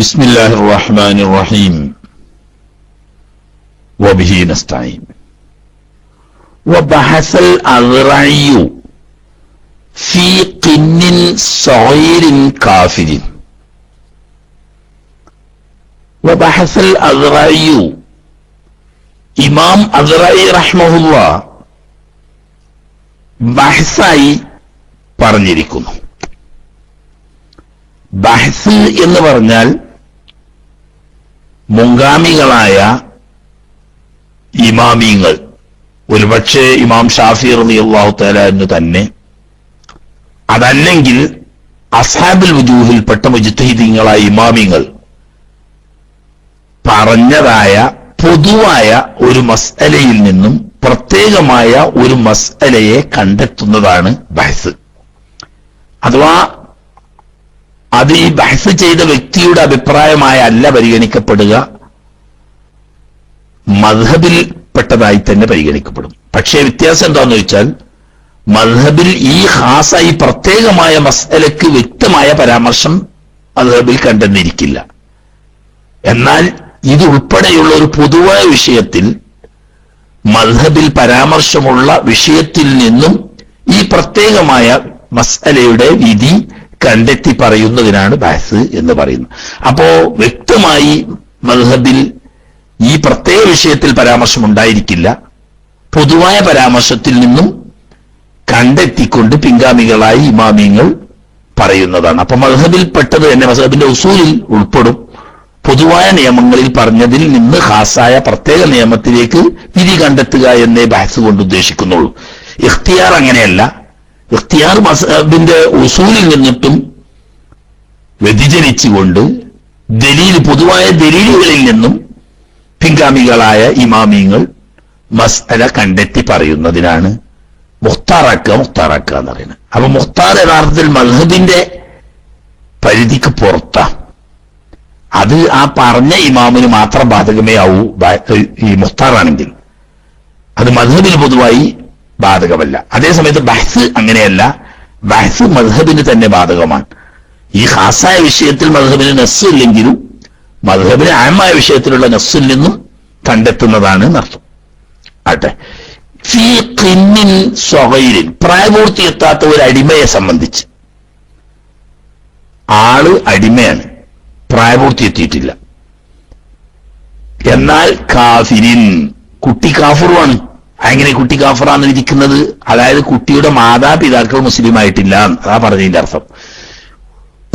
بسم الله الرحمن الرحيم وبه نستعين وبحث الأذرعي في قن صغير كافر وبحث الأذرعي ഇമാം അദ്റഈ റഹ്മഹുല്ലാ ബഹ്സായി പറഞ്ഞിരിക്കുന്നു. ബഹ്സ് എന്ന് പറഞ്ഞാൽ മുൻഗാമികളായ ഇമാമിങ്ങൾ, ഒരുപക്ഷെ ഇമാം ഷാഫി റളിയല്ലാഹു തആല എന്ന് തന്നെ, അതല്ലെങ്കിൽ അസ്ഹാബുൽ വുജൂഹിൽപ്പെട്ട മുജ്തഹിദീങ്ങളായ ഇമാമിങ്ങൾ പറഞ്ഞതായ പൊതുവായ ഒരു മസ്അലയിൽ നിന്നും പ്രത്യേകമായ ഒരു മസ്അലയെ കണ്ടെത്തുന്നതാണ് ബഹ്സ്. അഥവാ അത് ഈ ബഹ്സ് ചെയ്ത വ്യക്തിയുടെ അഭിപ്രായമായ അല്ല പരിഗണിക്കപ്പെടുക, മദ്ഹബിൽ പെട്ടതായി തന്നെ പരിഗണിക്കപ്പെടും. പക്ഷേ വ്യത്യാസം എന്താണെന്ന് വെച്ചാൽ, മദ്ഹബിൽ ഈ ഖാസായി പ്രത്യേകമായ മസ്അലക്ക് വ്യക്തമായ പരാമർശം മദ്ഹബിൽ കണ്ടെന്നിരിക്കില്ല. എന്നാൽ ഇത് ഉൾപ്പെടെയുള്ള ഒരു പൊതുവായ വിഷയത്തിൽ, മദ്ഹബിൽ പരാമർശമുള്ള വിഷയത്തിൽ നിന്നും ഈ പ്രത്യേകമായ മസ്അലയുടെ വിധി കണ്ടെത്തി പറയുന്നതിനാണ് ബഹ്സ് എന്ന് പറയുന്നത്. അപ്പോ വ്യക്തമായി മദ്ഹബിൽ ഈ പ്രത്യേക വിഷയത്തിൽ പരാമർശം ഉണ്ടായിരിക്കില്ല, പൊതുവായ പരാമർശത്തിൽ നിന്നും കണ്ടെത്തിക്കൊണ്ട് പിൻഗാമികളായി ഇമാമിങ്ങൾ പറയുന്നതാണ്. അപ്പൊ മദ്ഹബിൽ പെട്ടത് തന്നെ മദ്ഹബിന്റെ ഉസൂലിൽ ഉൾപ്പെടും. പൊതുവായ നിയമങ്ങളിൽ പറഞ്ഞതിൽ നിന്ന് ഖാസായ പ്രത്യേക നിയമത്തിലേക്ക് വിധി കണ്ടെത്തുക എന്നേ ബഹ്സ് കൊണ്ട് ഉദ്ദേശിക്കുന്നുള്ളൂ. ഇഖ്തിയാർ അങ്ങനെയല്ല. ഇഖ്തിയാർ മസ്ഹബിന്റെ ഉസൂലിൽ നിന്നിട്ടും വ്യതിചലിച്ചുകൊണ്ട് പൊതുവായ ദലീലുകളിൽ നിന്നും പിൻഗാമികളായ ഇമാമിങ്ങൾ മസ്അല കണ്ടെത്തി പറയുന്നതിനാണ് മുഖ്താറാക്കുക എന്ന് പറയുന്നത്. അപ്പൊ മുഖ്താർ യഥാർത്ഥത്തിൽ മദ്ഹബിന്റെ പരിധിക്ക് പുറത്താണ്. അത് ആ പറഞ്ഞ ഇമാമിന് മാത്രം ബാധകമേ ആവൂ ഈ മുഖ്താറാണെങ്കിൽ. അത് മദ്ഹബിന് പൊതുവായി ബാധകമല്ല. അതേസമയത്ത് ബഹ്സ് അങ്ങനെയല്ല. ബഹ്സ് മദ്ഹബിന് തന്നെ ബാധകമാണ്. ഈ ഖാസായ വിഷയത്തിൽ മദ്ഹബിന് നസ്സ് ഇല്ലെങ്കിലും മദ്ഹബിന് ആമായ വിഷയത്തിലുള്ള നസ്സിൽ നിന്നും കണ്ടെത്തുന്നതാണ് എന്നർത്ഥം. ആട്ടെ, ഫീ ഖിന്നിൻ സ്വഗൈരിൻ, പ്രായപൂർത്തി എത്താത്ത ഒരു അടിമയെ സംബന്ധിച്ച്. ആള് അടിമയാണ്, പ്രായപൂർത്തി എത്തിയിട്ടില്ല. എന്നാൽ കാഫിരിൻ, കുട്ടി കാഫറുമാണ്. അങ്ങനെ കുട്ടി കാഫറാന്ന് ഇരിക്കുന്നത്, അതായത് കുട്ടിയുടെ മാതാപിതാക്കൾ മുസ്ലിം ആയിട്ടില്ല, അതാ പറഞ്ഞതിന്റെ അർത്ഥം.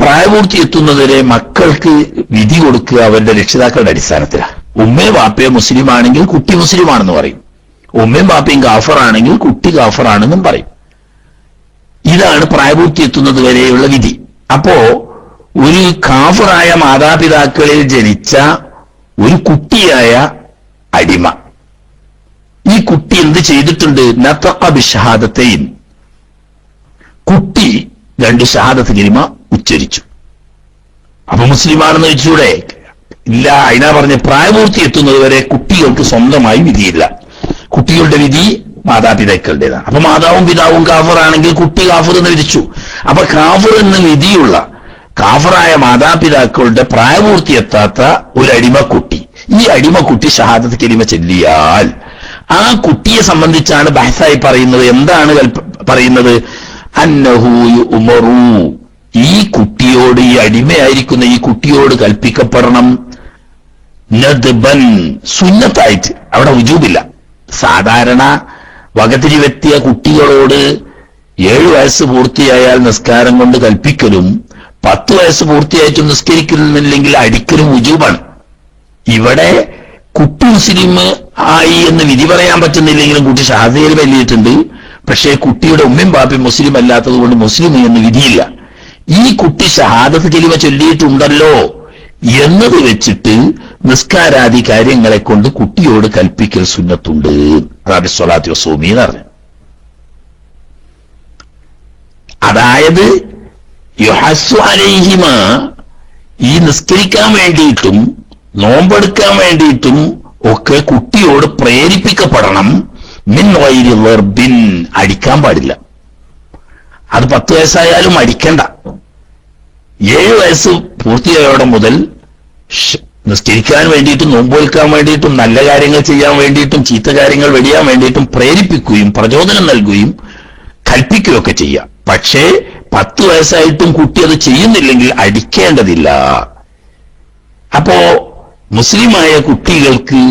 പ്രായപൂർത്തി എത്തുന്നതുവരെ മക്കൾക്ക് വിധി കൊടുക്കുക അവരുടെ രക്ഷിതാക്കളുടെ അടിസ്ഥാനത്തിലാണ്. ഉമ്മയും ബാപ്പയും മുസ്ലിം ആണെങ്കിൽ കുട്ടി മുസ്ലിമാണെന്ന് പറയും, ഉമ്മയും ബാപ്പയും കാഫറാണെങ്കിൽ കുട്ടി കാഫറാണെന്നും പറയും. ഇതാണ് പ്രായപൂർത്തി എത്തുന്നത് വരെയുള്ള വിധി. അപ്പോ ഒരു കാഫറായ മാതാപിതാക്കളിൽ ജനിച്ച ഒരു കുട്ടിയായ അടിമ, ഈ കുട്ടി എന്ത് ചെയ്തിട്ടുണ്ട്? നതഖ ബിശഹാദത്തൈൻ, കുട്ടി 2 ഷഹാദത്ത് കലിമ ഉച്ചരിച്ചു. അപ്പൊ മുസ്ലിമാണെന്ന് വെച്ചൂടെ? ഇല്ല. അതിനാ പറഞ്ഞ പ്രായപൂർത്തി എത്തുന്നത് വരെ കുട്ടികൾക്ക് സ്വന്തമായി വിധിയില്ല. കുട്ടികളുടെ വിധി മാതാപിതാക്കളുടേതാണ്. അപ്പൊ മാതാവും പിതാവും കാഫറാണെങ്കിൽ കുട്ടി കാഫർ എന്ന് വിധിച്ചു. അപ്പൊ കാഫർ എന്ന് വിധിയുള്ള കാഫറായ മാതാപിതാക്കളുടെ പ്രായപൂർത്തി എത്താത്ത ഒരു അടിമക്കുട്ടി, ഈ അടിമക്കുട്ടി ഷഹാദത്ത് കലിമ ചൊല്ലിയാൽ ആ കുട്ടിയെ സംബന്ധിച്ചാണ് ബഹ്സായി പറയുന്നത്. എന്താണ് പറയുന്നത്? അന്നഹു യുഅ്മറു, ഈ കുട്ടിയോട്, ഈ അടിമയായിരിക്കുന്ന ഈ കുട്ടിയോട് കൽപ്പിക്കപ്പെടണം നദ്ബൻ, സുന്നത്തായിട്ട്. അവിടെ വുജൂബില്ല. സാധാരണ വകതിരിവെത്തിയ കുട്ടികളോട് 7 വയസ്സ് പൂർത്തിയായാൽ നിസ്കാരം കൊണ്ട് കൽപ്പിക്കലും 10 വയസ്സ് പൂർത്തിയായിട്ടും നിസ്കരിക്കുന്നില്ലെങ്കിൽ അടിക്കലും വുജൂബാണ്. ഇവിടെ കുട്ടി മുസ്ലിം ആയി എന്ന് വിധി പറയാൻ പറ്റുന്നില്ലെങ്കിലും കുട്ടി ഷഹാദയിൽ വലിയിട്ടുണ്ട്. പക്ഷേ കുട്ടിയുടെ ഉമ്മയും ബാപ്പയും മുസ്ലിം അല്ലാത്തത് കൊണ്ട് മുസ്ലിം എന്ന് വിധിയില്ല. ഈ കുട്ടി ഷഹാദത്ത് കലിമ ചൊല്ലിയിട്ടുണ്ടല്ലോ എന്നത് വെച്ചിട്ട് നിസ്കാരാദി കാര്യങ്ങളെ കൊണ്ട് കുട്ടിയോട് കൽപ്പിക്കൽ സുന്നത്തുണ്ട്. അതാണ് സ്വലാത്തി വസ്സൗമി എന്ന് പറഞ്ഞു. അതായത് യുഹസ്സു അലൈഹിമ, ഈ നിസ്കരിക്കാൻ വേണ്ടിയിട്ടും നോമ്പെടുക്കാൻ വേണ്ടിയിട്ടും ഒക്കെ കുട്ടിയോട് പ്രേരിപ്പിക്കപ്പെടണം. മിൻ ഗൈരി ളർബിൻ, അടിക്കാൻ പാടില്ല. അത് 10 വയസ്സായാലും അടിക്കണ്ട. 7 വയസ്സ് പൂർത്തിയായോടെ മുതൽ നിസ്കരിക്കാൻ വേണ്ടിയിട്ടും നോമ്പൊൽക്കാൻ വേണ്ടിയിട്ടും നല്ല കാര്യങ്ങൾ ചെയ്യാൻ വേണ്ടിയിട്ടും ചീത്ത കാര്യങ്ങൾ വെടിയാൻ വേണ്ടിയിട്ടും പ്രേരിപ്പിക്കുകയും പ്രചോദനം നൽകുകയും കൽപ്പിക്കുകയൊക്കെ ചെയ്യാം. പക്ഷേ 10 വയസ്സായിട്ടും കുട്ടി അത് ചെയ്യുന്നില്ലെങ്കിൽ അടിക്കേണ്ടതില്ല. അപ്പോ മുസ്ലിമായ കുട്ടികൾക്ക്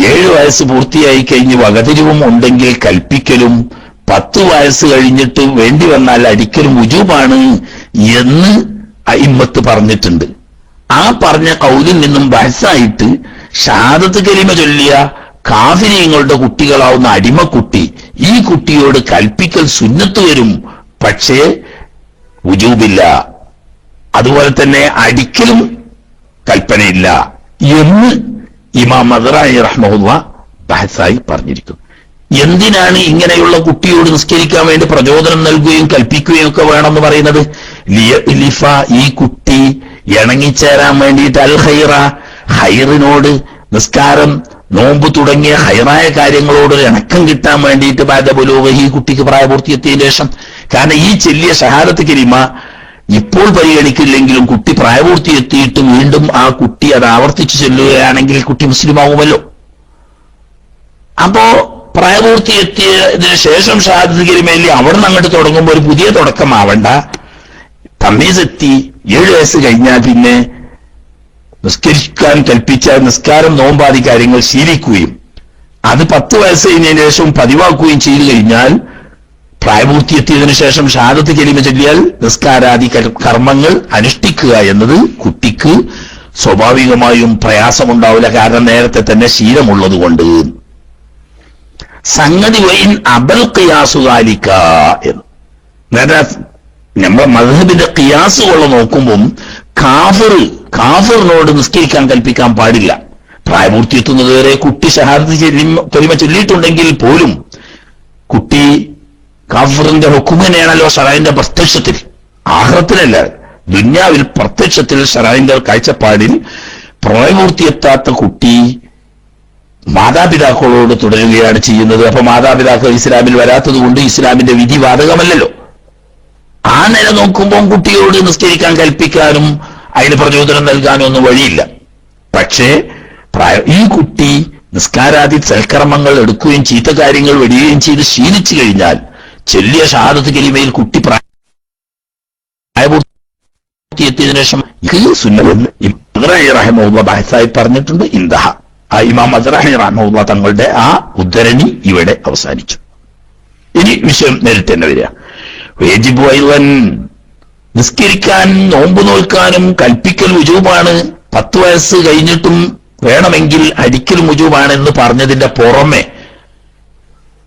7 വയസ്സ് പൂർത്തിയായി കഴിഞ്ഞ് വകതിരിവും ഉണ്ടെങ്കിൽ കൽപ്പിക്കലും 10 വയസ്സ് കഴിഞ്ഞിട്ട് വേണ്ടി വന്നാൽ അടിക്കലും വുജൂബാണ് എന്ന് അയിമ്മത്ത് പറഞ്ഞിട്ടുണ്ട്. ആ പറഞ്ഞ ഖൗലിൽ നിന്നും ബഹസായിട്ട് ഷഹാദത്ത് കലിമ ചൊല്ലിയ കാഫിരീങ്ങളുടെ കുട്ടികളാവുന്ന അടിമക്കുട്ടി ഈ കുട്ടിയോട് കൽപ്പിക്കൽ സുന്നത്ത് വരും, പക്ഷേ വുജൂബില്ല. അതുപോലെ തന്നെ അടിക്കലും കൽപ്പനയില്ല എന്ന് ഇമാം മദ്റായി റഹ്മഹുല്ലാഹ് ബഹസായി പറഞ്ഞിരിക്കുന്നു. എന്തിനാണ് ഇങ്ങനെയുള്ള കുട്ടിയോട് നിസ്കരിക്കാൻ വേണ്ടി പ്രചോദനം നൽകുകയും കൽപ്പിക്കുകയും ഒക്കെ വേണമെന്ന് പറയുന്നത്? ലിഫ ഈ കുട്ടി ഇണങ്ങിച്ചേരാൻ വേണ്ടിയിട്ട് അൽ ഖൈറ ഹൈറിനോട്, നിസ്കാരം നോമ്പ് തുടങ്ങിയ ഹൈറായ കാര്യങ്ങളോട് ഒരു ഇണക്കം കിട്ടാൻ വേണ്ടിയിട്ട് ബാദ ബുലൂഗി ഈ കുട്ടിക്ക് പ്രായപൂർത്തിയെത്തിയതിനു ശേഷം. കാരണം ഈ ചെല്ലിയ ഷഹാദത്ത് കലിമ ഇപ്പോൾ പരിഗണിക്കില്ലെങ്കിലും കുട്ടി പ്രായപൂർത്തിയെത്തിയിട്ട് വീണ്ടും ആ കുട്ടി അത് ആവർത്തിച്ചു ചെല്ലുകയാണെങ്കിൽ കുട്ടി മുസ്ലിമാവുമല്ലോ. അപ്പോ പ്രായപൂർത്തിയെത്തിയതിനു ശേഷം ഷഹാദത്ത് കലിമയിൽ അവിടെ നിന്ന് അങ്ങോട്ട് തുടങ്ങുമ്പോൾ ഒരു പുതിയ തുടക്കമാവണ്ട. തമീസ് എത്തി 7 വയസ്സ് കഴിഞ്ഞാൽ പിന്നെ നിസ്കരിക്കാൻ കൽപ്പിച്ച നിസ്കാരം നോമ്പാദി കാര്യങ്ങൾ ശീലിക്കുകയും അത് 10 വയസ്സ് കഴിഞ്ഞതിന് ശേഷം പതിവാക്കുകയും ചെയ്തു കഴിഞ്ഞാൽ പ്രായപൂർത്തിയെത്തിയതിനു ശേഷം ഷഹാദത്ത് കലിമ ചൊല്ലിയാൽ നിസ്കാരാദി കർമ്മങ്ങൾ അനുഷ്ഠിക്കുക എന്നത് കുട്ടിക്ക് സ്വാഭാവികമായും പ്രയാസമുണ്ടാവില്ല. കാരണം നേരത്തെ തന്നെ ശീലമുള്ളത് കൊണ്ട്. സംഗതി വൈൻ അബൽ ഖിയാസുകാലിക്ക എന്ന് നേരെ നമ്മുടെ മദ്ഹബിന്റെ ഖിയാസുകളെ നോക്കുമ്പം കാഫിറിനോട് നിസ്കരിക്കാൻ കൽപ്പിക്കാൻ പാടില്ല. പ്രായപൂർത്തിയെത്തുന്നത് വരെ കുട്ടി ഷഹാദത്ത് കലിമ ചൊല്ലിയിട്ടുണ്ടെങ്കിൽ പോലും കുട്ടി കാഫിറിന്റെ ഹുക്കുമിനെയാണല്ലോ ശറഅന്റെ പ്രത്യക്ഷത്തിൽ, ആഖിറത്തിലല്ല ദുന്യാവിൽ പ്രത്യക്ഷത്തിൽ ശറഅന്റെ കാഴ്ചപ്പാടിൽ പ്രായപൂർത്തിയെത്താത്ത കുട്ടി മാതാപിതാക്കളോട് തുടരുകയാണ് ചെയ്യുന്നത്. അപ്പൊ മാതാപിതാക്കൾ ഇസ്ലാമിൽ വരാത്തത് കൊണ്ട് ഇസ്ലാമിന്റെ വിധി ബാധകമല്ലല്ലോ. ആ നില നോക്കുമ്പോൾ കുട്ടിയോട് നിസ്കരിക്കാൻ കൽപ്പിക്കാനും അതിന് പ്രചോദനം നൽകാനും ഒന്നും വഴിയില്ല. പക്ഷേ ഈ കുട്ടി നിസ്കാരാദി സൽക്കർമ്മങ്ങൾ എടുക്കുകയും ചീത്ത കാര്യങ്ങൾ വെടിയുകയും ചെയ്ത് ശീലിച്ചു കഴിഞ്ഞാൽ ചെല്ലിയ ഷഹാദത്ത് കലിമയിൽ കുട്ടി പ്രായപൂർത്തിയെത്തിയതിനു ശേഷം ബഹസായി പറഞ്ഞിട്ടുണ്ട്. ഇന്ദഹ ആ ഇമാം മദ്റാഹി റഹ്മഹുല്ലാഹ് തങ്ങളുടെ ആ ഉദ്ധരണി ഇവിടെ അവസാനിച്ചു. ഇനി വിഷയം നേരിട്ട് തന്നെ വരിക. വേജിബു അയ്ളൻ നിസ്കരിക്കാൻ നോമ്പ് നോൽക്കാനും കൽപ്പിക്കൽ വുജൂബാണ്. 10 വയസ്സ് കഴിഞ്ഞിട്ടും വേണമെങ്കിൽ അടിക്കൽ വുജൂബാണെന്ന് പറഞ്ഞതിന്റെ പുറമെ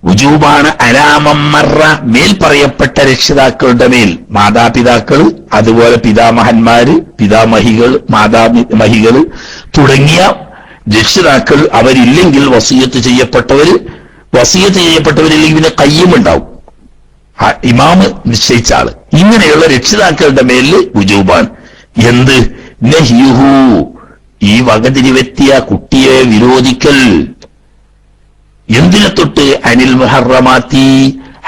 വുജൂബാണ് അലാമമ്മറ മേൽ പറയപ്പെട്ട രക്ഷിതാക്കളുടെ മേൽ, മാതാപിതാക്കൾ, അതുപോലെ പിതാമഹന്മാര്, പിതാമഹികൾ, മാതാമഹികൾ തുടങ്ങിയ രക്ഷിതാക്കൾ അവരില്ലെങ്കിൽ വസിയത്ത് ചെയ്യപ്പെട്ടവരില്ലെങ്കിൽ പിന്നെ കയ്യുമുണ്ടാവും, ഇമാമ് നിശ്ചയിച്ച ആള്. ഇങ്ങനെയുള്ള രക്ഷിതാക്കളുടെ മേലില് വുജൂബാണ്. എന്ത്? നഹ്യുഹു ഈ വകതിരിവെത്തിയ കുട്ടിയെ വിരോധിക്കൽ. എന്തിനെ തൊട്ട്? അനിൽ മുഹറമാത്തി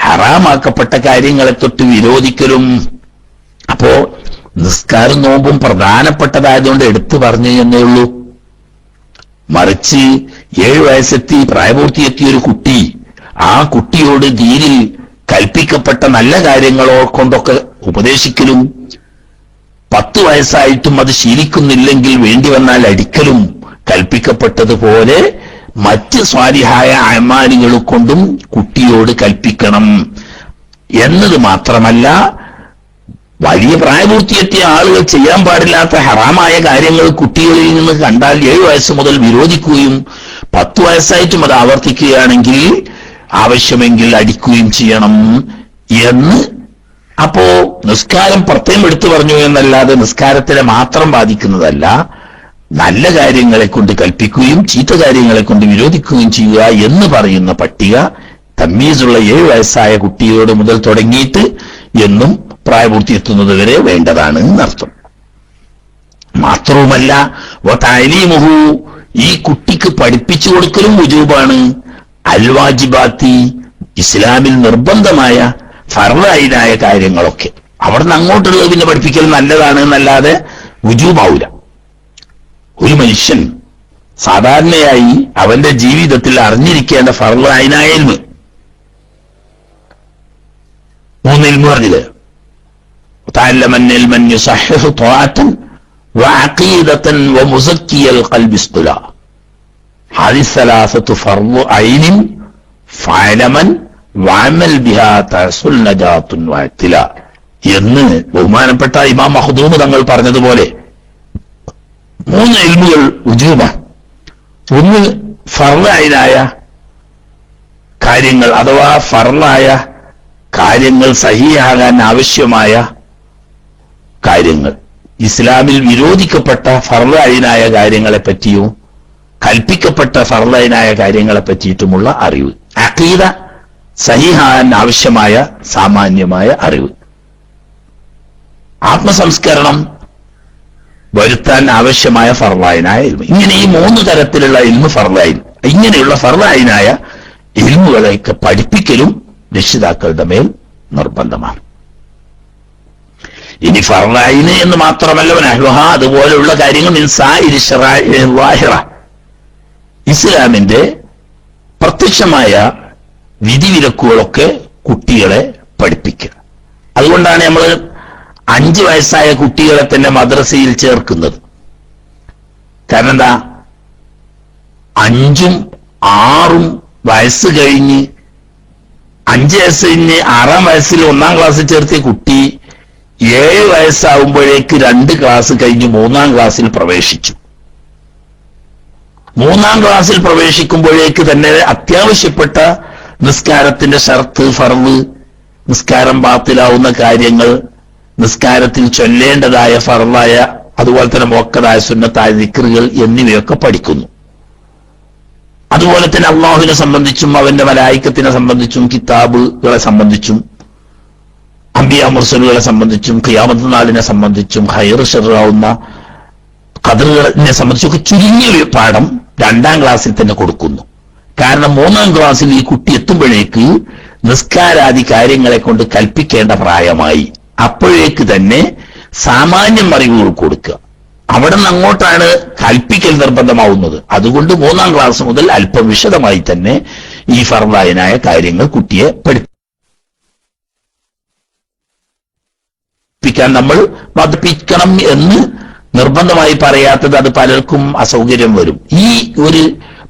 ഹറാമാക്കപ്പെട്ട കാര്യങ്ങളെ തൊട്ട് വിരോധിക്കലും. അപ്പോ നിസ്കാരം നോമ്പും പ്രധാനപ്പെട്ടതായതുകൊണ്ട് എടുത്തു പറഞ്ഞു എന്നേ ഉള്ളൂ. മറിച്ച് 7 വയസ്സെത്തി പ്രായപൂർത്തിയെത്തിയ ഒരു കുട്ടി, ആ കുട്ടിയോട് ദീനിൽ കൽപ്പിക്കപ്പെട്ട നല്ല കാര്യങ്ങളോ കൊണ്ടൊക്കെ ഉപദേശിക്കലും 10 വയസ്സായിട്ടും അത് ശീലിക്കുന്നില്ലെങ്കിൽ വേണ്ടി വന്നാൽ അടിക്കലും കൽപ്പിക്കപ്പെട്ടതുപോലെ മറ്റ് സ്വാലിഹായ അമാലുകൾ കൊണ്ടും കുട്ടിയോട് കൽപ്പിക്കണം എന്നത് മാത്രമല്ല, വലിയ പ്രായപൂർത്തിയെത്തിയ ആളുകൾ ചെയ്യാൻ പാടില്ലാത്ത ഹറാമായ കാര്യങ്ങൾ കുട്ടികളിൽ നിന്ന് കണ്ടാൽ 7 വയസ്സ് മുതൽ വിരോധിക്കുകയും 10 വയസ്സായിട്ടും അത് ആവർത്തിക്കുകയാണെങ്കിൽ ആവശ്യമെങ്കിൽ അടിക്കുകയും ചെയ്യണം എന്ന്. അപ്പോ നിസ്കാരം പ്രത്യേകം എടുത്തു പറഞ്ഞു എന്നല്ലാതെ നിസ്കാരത്തിനെ മാത്രം ബാധിക്കുന്നതല്ല, നല്ല കാര്യങ്ങളെ കൊണ്ട് കൽപ്പിക്കുകയും ചീത്ത കാര്യങ്ങളെ കൊണ്ട് വിരോധിക്കുകയും ചെയ്യുക എന്ന് പറയുന്ന പട്ടിക തമ്മീസുള്ള 7 വയസ്സായ കുട്ടിയോട് മുതൽ തുടങ്ങിയിട്ട് എന്നും പ്രായപൂർത്തിയെത്തുന്നത് വരെ വേണ്ടതാണ് എന്നർത്ഥം. മാത്രവുമല്ല വതഅലീമുഹു ഈ കുട്ടിക്ക് പഠിപ്പിച്ചു കൊടുക്കലും വുജൂബാണ്. അൽവാജിബാത്തി ഇസ്ലാമിൽ നിർബന്ധമായ ഫർളായ കാര്യങ്ങളൊക്കെ അവിടെ നിന്ന് അങ്ങോട്ടുള്ളത് പിന്നെ പഠിപ്പിക്കൽ നല്ലതാണ് എന്നല്ലാതെ വുജൂബാവൂല. ഒരു മനുഷ്യൻ സാധാരണയായി അവന്റെ ജീവിതത്തിൽ അറിഞ്ഞിരിക്കേണ്ട ഫർള് ഐനായ ഇൽമ്, 3 ഇൽമ് പറഞ്ഞില്ലേ? തഅല്ലമൻ ഇൽമൻ യുസഹ്ഹിഹു ത്വാഅതൻ വഅഖീദതൻ വമുസക്കിയൽ ഖൽബി ഇസ്തുലാ ഹാദി സലാസത്തു ഫർളു ഐനിൻ ഫഅലമൻ വഅമൽ ബിഹാ തഹസുൽ നജാത്തുൻ വഅത്തിലാ എന്ന് ബഹുമാനപ്പെട്ട ഇമാം മഖ്ദൂം തങ്ങൾ പറഞ്ഞതുപോലെ 3 ഇൽമുകൾ ഉജൂബാണ്. ഒന്ന് ഫർളായ കാര്യങ്ങൾ അഥവാ ഫർളായ കാര്യങ്ങൾ സഹിയാകാൻ ആവശ്യമായ കാര്യങ്ങൾ, ഇസ്ലാമിൽ വിരോധിക്കപ്പെട്ട ഫർളായ കാര്യങ്ങളെ പറ്റിയും കൽപ്പിക്കപ്പെട്ട ഫർളായ കാര്യങ്ങളെ പറ്റിയിട്ടുമുള്ള അറിവ്. അഖീദ സഹിഹാൻ ആവശ്യമായ സാമാന്യമായ അറിവ്. ആത്മസംസ്കരണം വരുത്താൻ ആവശ്യമായ ഫർളായ ഇൽമ്. ഇങ്ങനെ ഈ 3 തരത്തിലുള്ള ഇൽമ് ഫർളായി, ഇങ്ങനെയുള്ള ഫർളായ ഇൽമുകളെയൊക്കെ പഠിപ്പിക്കലും രക്ഷിതാക്കളുടെ മേൽ നിർബന്ധമാണ്. ഇനി ഫർളായിന് എന്ന് മാത്രമല്ല വനഹ്വഹ, അതുപോലെയുള്ള കാര്യങ്ങൾ ഇസ്ലാമിന്റെ പ്രത്യക്ഷമായ വിധിവിലക്കുകളൊക്കെ കുട്ടികളെ പഠിപ്പിക്കുക. അതുകൊണ്ടാണ് നമ്മൾ 5 വയസ്സായ കുട്ടികളെ തന്നെ മദ്രസയിൽ ചേർക്കുന്നത്. കാരണം എന്താ? 5ഉം 6ഉം വയസ്സ് കഴിഞ്ഞ് 5 വയസ്സ് കഴിഞ്ഞ് 6ആം വയസ്സിൽ 1ആം ക്ലാസ്സിൽ ചേർത്തിയ കുട്ടി 7 വയസ്സാവുമ്പോഴേക്ക് 2 ക്ലാസ് കഴിഞ്ഞ് 3ആം ക്ലാസ്സിൽ പ്രവേശിച്ചു. 3ആം ക്ലാസ്സിൽ പ്രവേശിക്കുമ്പോഴേക്ക് തന്നെ അത്യാവശ്യപ്പെട്ട നിസ്കാരത്തിന്റെ ഷർത്ത്, ഫർള്, നിസ്കാരം ബാത്തിലാവുന്ന കാര്യങ്ങൾ, നിസ്കാരത്തിൽ ചൊല്ലേണ്ടതായ ഫർളായ അതുപോലെ തന്നെ മുഅക്കദായ സുന്നത്തായ ദിക്റുകൾ എന്നിവയൊക്കെ പഠിക്കുന്നു. അതുപോലെ തന്നെ അള്ളാഹുവിനെ സംബന്ധിച്ചും അവന്റെ മലായിക്കത്തിനെ സംബന്ധിച്ചും കിതാബുകളെ സംബന്ധിച്ചും അംബിയാ മുർസലുകളെ സംബന്ധിച്ചും ഖിയാമത്ത് നാളിനെ സംബന്ധിച്ചും ഖൈർ ഷർറാവുന്ന ഖദറുകളെ സംബന്ധിച്ചൊക്കെ ചുരുങ്ങിയ പാഠം 2ആം ക്ലാസ്സിൽ തന്നെ കൊടുക്കുന്നു. കാരണം 3ആം ക്ലാസ്സിൽ ഈ കുട്ടി എത്തുമ്പോഴേക്ക് നിസ്കാരാദി കാര്യങ്ങളെ കൊണ്ട് കൽപ്പിക്കേണ്ട പ്രായമായി. അപ്പോഴേക്ക് തന്നെ സാമാന്യം അറിവുകൾ കൊടുക്കുക. അവിടെ നിന്ന് അങ്ങോട്ടാണ് കൽപ്പിക്കൽ നിർബന്ധമാവുന്നത്. അതുകൊണ്ട് 3ആം ക്ലാസ് മുതൽ അല്പം വിശദമായി തന്നെ ഈ ഫർളായ കാര്യങ്ങൾ കുട്ടിയെ പഠിപ്പിക്കാൻ നമ്മൾ പഠിപ്പിക്കണം എന്ന് നിർബന്ധമായി പറയാത്തത് അത് പലർക്കും അസൗകര്യം വരും. ഈ ഒരു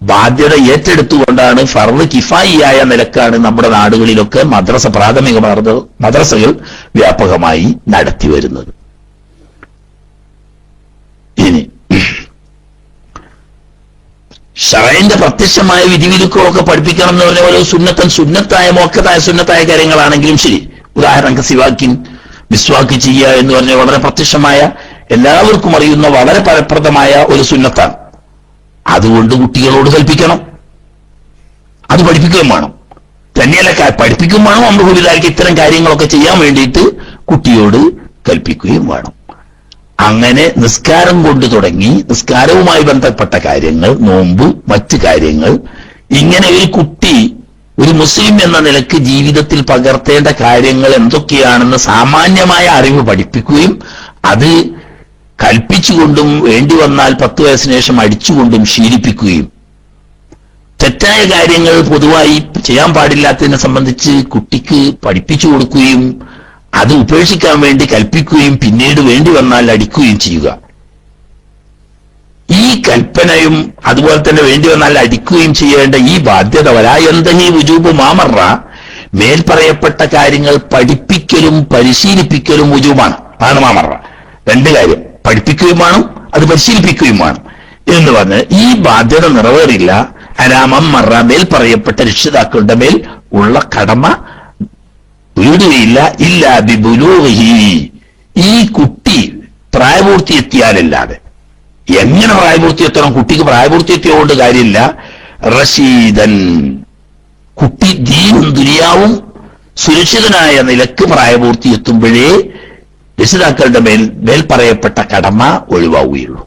ബാധ്യത ഏറ്റെടുത്തുകൊണ്ടാണ് ഫർള് കിഫായിയായ നിലക്കാണ് നമ്മുടെ നാടുകളിലൊക്കെ പ്രാഥമിക മദ്രസകൾ വ്യാപകമായി നടത്തി വരുന്നത്. ഇനി ശറഈന്റെ പ്രത്യക്ഷമായ വിധിവിലക്കുകളൊക്കെ പഠിപ്പിക്കണം എന്ന് പറഞ്ഞ പോലെ സുന്നത്തായ മുഅക്കദായ സുന്നത്തായ കാര്യങ്ങളാണെങ്കിലും ശരി, ഉദാഹരണം സിവാക്കിൻ മിസ്വാക്ക് ചെയ്യുക എന്ന് പറഞ്ഞ വളരെ പ്രത്യക്ഷമായ എല്ലാവർക്കും അറിയുന്ന വളരെ ഫലപ്രദമായ ഒരു സുന്നത്താണ്. അതുകൊണ്ട് കുട്ടികളോട് കൽപ്പിക്കണം, അത് പഠിപ്പിക്കുകയും വേണം. തന്നെയല്ല പഠിപ്പിക്കുകയും വേണം, അമ്രുഹുലിദാലിക്ക് ഇത്തരം കാര്യങ്ങളൊക്കെ ചെയ്യാൻ വേണ്ടിയിട്ട് കുട്ടിയോട് കൽപ്പിക്കുകയും വേണം. അങ്ങനെ നിസ്കാരം കൊണ്ട് തുടങ്ങി നിസ്കാരവുമായി ബന്ധപ്പെട്ട കാര്യങ്ങൾ, നോമ്പ്, മറ്റ് കാര്യങ്ങൾ, ഇങ്ങനെ ഒരു കുട്ടി ഒരു മുസ്ലിം എന്ന നിലക്ക് ജീവിതത്തിൽ പകർത്തേണ്ട കാര്യങ്ങൾ എന്തൊക്കെയാണെന്ന് സാമാന്യമായ അറിവ് പഠിപ്പിക്കുകയും അത് കൽപ്പിച്ചുകൊണ്ടും വേണ്ടി വന്നാൽ 10 വയസ്സിന് ശേഷം അടിച്ചുകൊണ്ടും ശീലിപ്പിക്കുകയും തെറ്റായ കാര്യങ്ങൾ പൊതുവായി ചെയ്യാൻ പാടില്ലാത്തതിനെ സംബന്ധിച്ച് കുട്ടിക്ക് പഠിപ്പിച്ചു കൊടുക്കുകയും അത് ഉപേക്ഷിക്കാൻ വേണ്ടി കൽപ്പിക്കുകയും പിന്നീട് വേണ്ടി വന്നാൽ അടിക്കുകയും ചെയ്യുക. ഈ കൽപ്പനയും അതുപോലെ തന്നെ വേണ്ടി വന്നാൽ അടിക്കുകയും ചെയ്യേണ്ട ഈ ബാധ്യത വലായന്തഹി വുജൂബു മാമറ, മേൽപറയപ്പെട്ട കാര്യങ്ങൾ പഠിപ്പിക്കലും പരിശീലിപ്പിക്കലും വുജൂബാണ്. ആണ് മാമറ. 2 കാര്യം, പഠിപ്പിക്കുകയും വേണം, അത് പരിശീലിപ്പിക്കുകയും വേണം എന്ന് പറഞ്ഞ് ഈ ബാധ്യത നിറവേറില്ല. അലാമറ, മേൽ പറയപ്പെട്ട രക്ഷിതാക്കളുടെ മേൽ ഉള്ള കടമ വീടുകയില്ല. ഇല്ല ബിബുലൂഹി, ഈ കുട്ടി പ്രായപൂർത്തി എത്തിയാലല്ലാതെ. എങ്ങനെ പ്രായപൂർത്തി എത്തണം? കുട്ടിക്ക് പ്രായപൂർത്തി എത്തിയോണ്ട് കാര്യമില്ല. റഷീദൻ, കുട്ടി ദീനും ദുനിയാവും സുരക്ഷിതനായ നിലക്ക് പ്രായപൂർത്തി എത്തുമ്പോഴേ രക്ഷിതാക്കളുടെ മേൽ പറയപ്പെട്ട കടമ ഒഴിവാവുകയുള്ളൂ.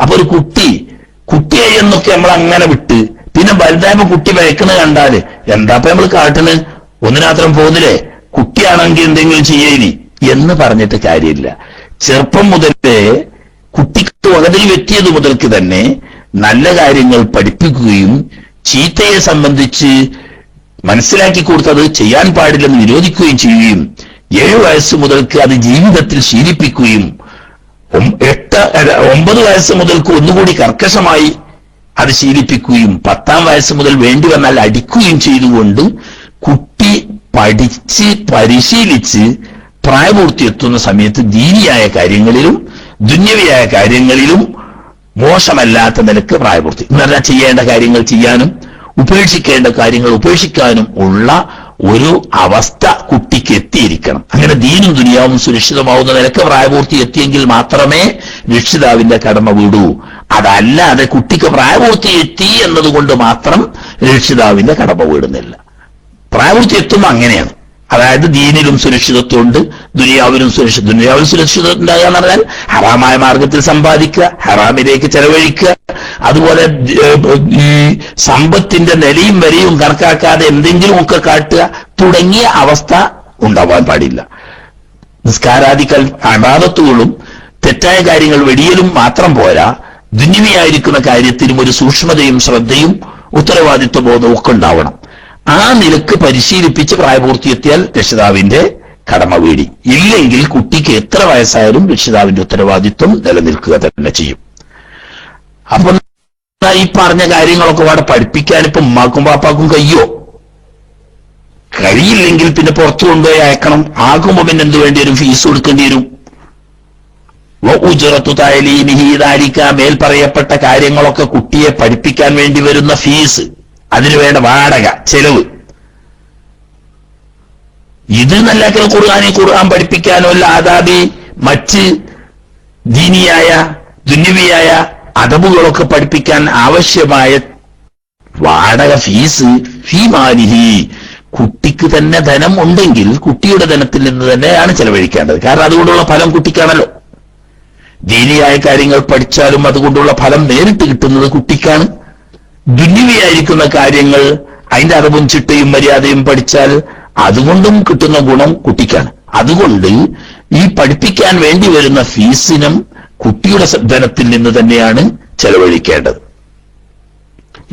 അപ്പൊ ഒരു കുട്ടിയെ എന്നൊക്കെ നമ്മൾ അങ്ങനെ വിട്ട് പിന്നെ വലുതായപ്പോ കുട്ടി വയക്കുന്നത് കണ്ടാല് എന്താപ്പ നമ്മൾ കാട്ടിന് ഒന്നിനാത്രം പോകുന്നില്ലേ, കുട്ടിയാണെങ്കിൽ എന്തെങ്കിലും ചെയ്യേനി എന്ന് പറഞ്ഞിട്ട് കാര്യമില്ല. ചെറുപ്പം മുതലേ കുട്ടിക്ക് വകതിരിവ് എത്തിയത് മുതൽക്ക് തന്നെ നല്ല കാര്യങ്ങൾ പഠിപ്പിക്കുകയും ചീത്തയെ സംബന്ധിച്ച് മനസ്സിലാക്കി കൊടുത്തത് ചെയ്യാൻ പാടില്ലെന്ന് നിരോധിക്കുകയും ചെയ്യുകയും 7 വയസ്സ് മുതൽക്ക് അത് ജീവിതത്തിൽ ശീലിപ്പിക്കുകയും 9 വയസ്സ് മുതൽക്ക് ഒന്നുകൂടി കർക്കശമായി അത് ശീലിപ്പിക്കുകയും 10-ാം വയസ്സ് മുതൽ വേണ്ടി വന്നാൽ അടിക്കുകയും ചെയ്തുകൊണ്ട് കുട്ടി പഠിച്ച് പരിശീലിച്ച് പ്രായപൂർത്തി എത്തുന്ന സമയത്ത് ദീനിയായ കാര്യങ്ങളിലും ദുന്യവിയായ കാര്യങ്ങളിലും മോശമല്ലാത്ത നിലക്ക് പ്രായപൂർത്തി എന്നല്ല ചെയ്യേണ്ട കാര്യങ്ങൾ ചെയ്യാനും ഉപേക്ഷിക്കേണ്ട കാര്യങ്ങൾ ഉപേക്ഷിക്കാനും ഉള്ള ഒരു അവസ്ഥ കുട്ടിക്ക് എത്തിയിരിക്കണം. അങ്ങനെ ദീനും ദുനിയാവും സുരക്ഷിതമാവുന്ന നിലക്ക് പ്രായപൂർത്തി എത്തിയെങ്കിൽ മാത്രമേ രക്ഷിതാവിന്റെ കടമ വിടൂ. അതല്ലാതെ കുട്ടിക്ക് പ്രായപൂർത്തി എത്തി എന്നതുകൊണ്ട് മാത്രം രക്ഷിതാവിന്റെ കടമ വിടുന്നില്ല. പ്രായപൂർത്തി എത്തുമ്പോൾ അങ്ങനെയാണ്. അതായത് ദീനിലും സുരക്ഷിതത്വമുണ്ട്, ദുനിയാവിലും സുരക്ഷിതത്വം ഉണ്ടാകുക എന്ന് പറഞ്ഞാൽ ഹറാമായ മാർഗത്തിൽ സമ്പാദിക്കുക, ഹറാമിലേക്ക് ചെലവഴിക്കുക, അതുപോലെ ഈ സമ്പത്തിന്റെ നിലയും വരെയും കണക്കാക്കാതെ എന്തെങ്കിലുമൊക്കെ കാട്ടുക തുടങ്ങിയ അവസ്ഥ ഉണ്ടാവാൻ പാടില്ല. നിസ്കാരാദികൾ അബാദത്തുകളും തെറ്റായ കാര്യങ്ങൾ വെടിയലും മാത്രം പോരാ, ദുന്യവിയായിരിക്കുന്ന കാര്യത്തിലും ഒരു സൂക്ഷ്മതയും ശ്രദ്ധയും ഉത്തരവാദിത്വ ബോധവും ഒക്കെ ഉണ്ടാവണം. ആ നിലക്ക് പരിശീലിപ്പിച്ച് പ്രായപൂർത്തിയെത്തിയാൽ രക്ഷിതാവിന്റെ കടമ വീടി. ഇല്ലെങ്കിൽ കുട്ടിക്ക് എത്ര വയസ്സായാലും രക്ഷിതാവിന്റെ ഉത്തരവാദിത്വം നിലനിൽക്കുക തന്നെ ചെയ്യും. അപ്പൊ ഈ പറഞ്ഞ കാര്യങ്ങളൊക്കെ അവിടെ പഠിപ്പിക്കാൻ ഇപ്പൊ ഉമ്മാക്കും പാപ്പാക്കും കഴിയില്ലെങ്കിൽ പിന്നെ പുറത്തു കൊണ്ടുപോയി അയക്കണം. ആകുമ്പോ പിന്നെ എന്ത് വേണ്ടി വരും? ഫീസ് കൊടുക്കേണ്ടി വരും. ഉജ്റത്തു തഅലീമിഹി ദാലിക, മേൽ പറയപ്പെട്ട കാര്യങ്ങളൊക്കെ കുട്ടിയെ പഠിപ്പിക്കാൻ വേണ്ടി വരുന്ന ഫീസ്, അതിനു വേണ്ട വാടക, ചെലവ്. ഇത് നല്ല ഖുർആൻ പഠിപ്പിക്കാനോ അല്ല ആദാബി മറ്റ് ദീനിയായ ദുന്യവിയായ അദബുകളൊക്കെ പഠിപ്പിക്കാൻ ആവശ്യമായ വാടക, ഫീസ്, ഫീമാലിഹി, കുട്ടിക്ക് തന്നെ ധനം ഉണ്ടെങ്കിൽ കുട്ടിയുടെ ധനത്തിൽ നിന്ന് തന്നെയാണ് ചെലവഴിക്കേണ്ടത്. കാരണം അതുകൊണ്ടുള്ള ഫലം കുട്ടിക്കാണല്ലോ. ദീനിയായ കാര്യങ്ങൾ പഠിച്ചാലും അതുകൊണ്ടുള്ള ഫലം നേരിട്ട് കിട്ടുന്നത് കുട്ടിക്കാണ്. ദുന്യവിയായിരിക്കുന്ന കാര്യങ്ങൾ അതിന്റെ അറിവും ചിട്ടയും മര്യാദയും പഠിച്ചാൽ അതുകൊണ്ടും കിട്ടുന്ന ഗുണം കുട്ടിക്കാണ്. അതുകൊണ്ട് ഈ പഠിപ്പിക്കാൻ വേണ്ടി വരുന്ന ഫീസിനും കുട്ടിയുടെ ധനത്തിൽ നിന്ന് തന്നെയാണ് ചെലവഴിക്കേണ്ടത്.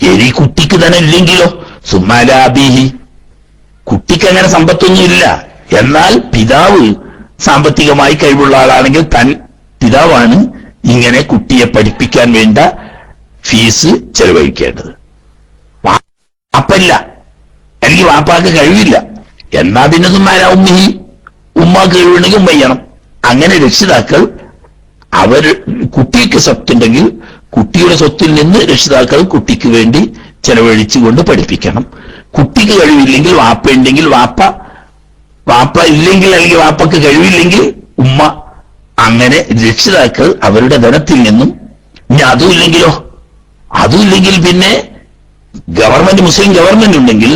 ഇനി കുട്ടിക്ക് ധനം ഇല്ലെങ്കിലോ സുമ്മാലാബിഹി, കുട്ടിക്ക് അങ്ങനെ സമ്പത്തൊന്നുമില്ല, എന്നാൽ പിതാവ് സാമ്പത്തികമായി കഴിവുള്ള ആളാണെങ്കിൽ പിതാവാണ് ഇങ്ങനെ കുട്ടിയെ പഠിപ്പിക്കാൻ വേണ്ട ഫീസ് ചെലവഴിക്കേണ്ടത്. വാപ്പല്ല, അല്ലെങ്കിൽ വാപ്പാക്ക് കഴിവില്ല, എന്നാ പിന്നെ ഉമ്മിഹി, ഉമ്മാക്ക് കഴിവുണ്ടെങ്കിൽ ഉമ്മ ചെയ്യണം. അങ്ങനെ രക്ഷിതാക്കൾ കുട്ടിക്ക് സ്വത്തുണ്ടെങ്കിൽ കുട്ടിയുടെ സ്വത്തിൽ നിന്ന് രക്ഷിതാക്കൾ കുട്ടിക്ക് വേണ്ടി ചെലവഴിച്ചുകൊണ്ട് പഠിപ്പിക്കണം. കുട്ടിക്ക് കഴിവില്ലെങ്കിൽ വാപ്പ ഉണ്ടെങ്കിൽ വാപ്പ ഇല്ലെങ്കിൽ അല്ലെങ്കിൽ വാപ്പക്ക് കഴിവില്ലെങ്കിൽ ഉമ്മ, അങ്ങനെ രക്ഷിതാക്കൾ അവരുടെ ധനത്തിൽ നിന്നും. ഇനി അതുമില്ലെങ്കിൽ പിന്നെ ഗവൺമെന്റ്, മുസ്ലിം ഗവൺമെന്റ് ഉണ്ടെങ്കിൽ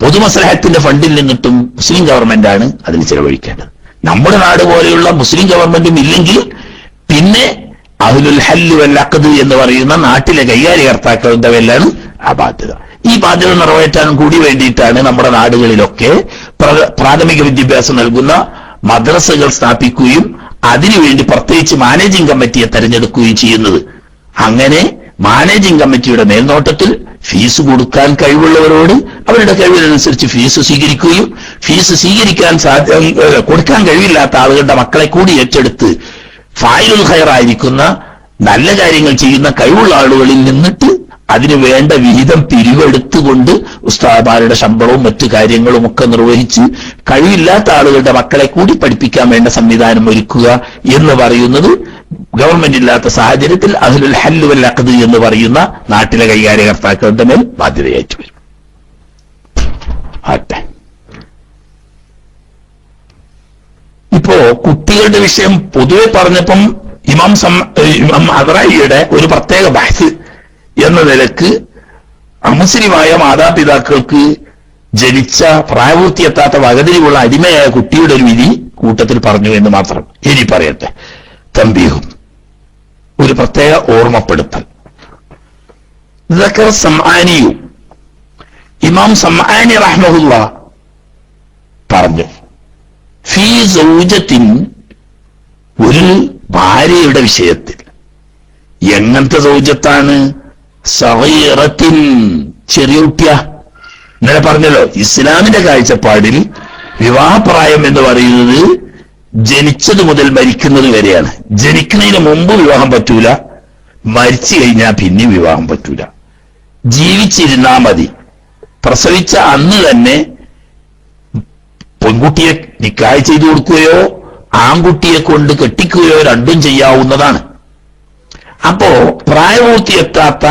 പൊതുമസ്ലഹത്തിന്റെ ഫണ്ടിൽ നിന്നിട്ടും മുസ്ലിം ഗവൺമെന്റാണ് അതിന് ചെലവഴിക്കേണ്ടത്. നമ്മുടെ നാട് പോലെയുള്ള മുസ്ലിം ഗവൺമെന്റും ഇല്ലെങ്കിൽ പിന്നെ അഹ്ലുൽ ഹല്ല് വൽ അഖ്ദ് എന്ന് പറയുന്ന നാട്ടിലെ കൈകാര്യകർത്താക്കളുടെ മേലാണ് ആ ബാധ്യത. ഈ ബാധ്യത നിറവേറ്റാനും കൂടി വേണ്ടിയിട്ടാണ് നമ്മുടെ നാടുകളിലൊക്കെ പ്രാഥമിക വിദ്യാഭ്യാസം നൽകുന്ന മദ്രസകൾ സ്ഥാപിക്കുകയും അതിനുവേണ്ടി പ്രത്യേകിച്ച് മാനേജിംഗ് കമ്മിറ്റിയെ തെരഞ്ഞെടുക്കുകയും ചെയ്യുന്നത്. അങ്ങനെ മാനേജിംഗ് കമ്മിറ്റിയുടെ മേൽനോട്ടത്തിൽ ഫീസ് കൊടുക്കാൻ കഴിവുള്ളവരോട് അവരുടെ കഴിവിനനുസരിച്ച് ഫീസ് സ്വീകരിക്കുകയും ഫീസ് കൊടുക്കാൻ കഴിവില്ലാത്ത ആളുകളുടെ മക്കളെ കൂടി ഏറ്റെടുത്ത് ഫായിലുൽ ഖൈറായിരിക്കുന്ന നല്ല കാര്യങ്ങൾ ചെയ്യുന്ന കഴിവുള്ള ആളുകളിൽ നിന്നിട്ട് അതിനു വേണ്ട വിഹിതം പിരിവെടുത്തുകൊണ്ട് ഉസ്താദുമാരുടെ ശമ്പളവും മറ്റു കാര്യങ്ങളും ഒക്കെ നിർവഹിച്ച് കഴിവില്ലാത്ത ആളുകളുടെ മക്കളെ കൂടി പഠിപ്പിക്കാൻ വേണ്ട സംവിധാനം ഒരുക്കുക എന്ന് പറയുന്നത് ഗവൺമെന്റ് ഇല്ലാത്ത സാഹചര്യത്തിൽ അഹ്ലുൽ ഹല്ല് വൽ അഖ്ദ് എന്ന് പറയുന്ന നാട്ടിലെ കൈകാര്യകർത്താക്കളുടെ മേൽ ബാധ്യതയായിട്ട് വരും. ആട്ടെ, ഇപ്പോ കുട്ടികളുടെ വിഷയം പൊതുവെ പറഞ്ഞപ്പം ഇമാം അദ്റായിയുടെ ഒരു പ്രത്യേക ബഹ്സ് എന്ന നിലക്ക് അമുസ്ലിമായ മാതാപിതാക്കൾക്ക് ജനിച്ച പ്രായപൂർത്തിയെത്താത്ത വകതിരിവുള്ള അടിമയായ കുട്ടിയുടെ ഒരു വിധി കൂട്ടത്തിൽ പറഞ്ഞു എന്ന് മാത്രം. ഇനി പറയട്ടെ, തംബീഹും, ഒരു പ്രത്യേക ഓർമ്മപ്പെടുത്തൽ. ദക്കർ സംആനിയും, ഇമാം സംആനി റഹ്മഹുല്ലാ പറഞ്ഞു, ഫീ സൗജത്തിൻ, ഒരു ഭാര്യയുടെ വിഷയത്തിൽ എങ്ങനത്തെ സൗജത്താണ്? സഗീറത്തിൻ, ചെറിയ കുട്ടിയ. ഇന്നലെ പറഞ്ഞല്ലോ, ഇസ്ലാമിന്റെ കാഴ്ചപ്പാടിൽ വിവാഹപ്രായം എന്ന് പറയുന്നത് ജനിച്ചത് മുതൽ മരിക്കുന്നത് വരെയാണ്. ജനിക്കുന്നതിന് മുമ്പ് വിവാഹം പറ്റൂല, മരിച്ചു കഴിഞ്ഞാൽ പിന്നെ വിവാഹം പറ്റൂല. ജീവിച്ചിരുന്നാ മതി. പ്രസവിച്ച അന്ന് തന്നെ പെൺകുട്ടിയെ നിക്കാഹ് ചെയ്തു കൊടുക്കുകയോ ആൺകുട്ടിയെ കൊണ്ട് കെട്ടിക്കുകയോ രണ്ടും ചെയ്യാവുന്നതാണ്. അപ്പോ പ്രായപൂർത്തിയെത്താത്ത,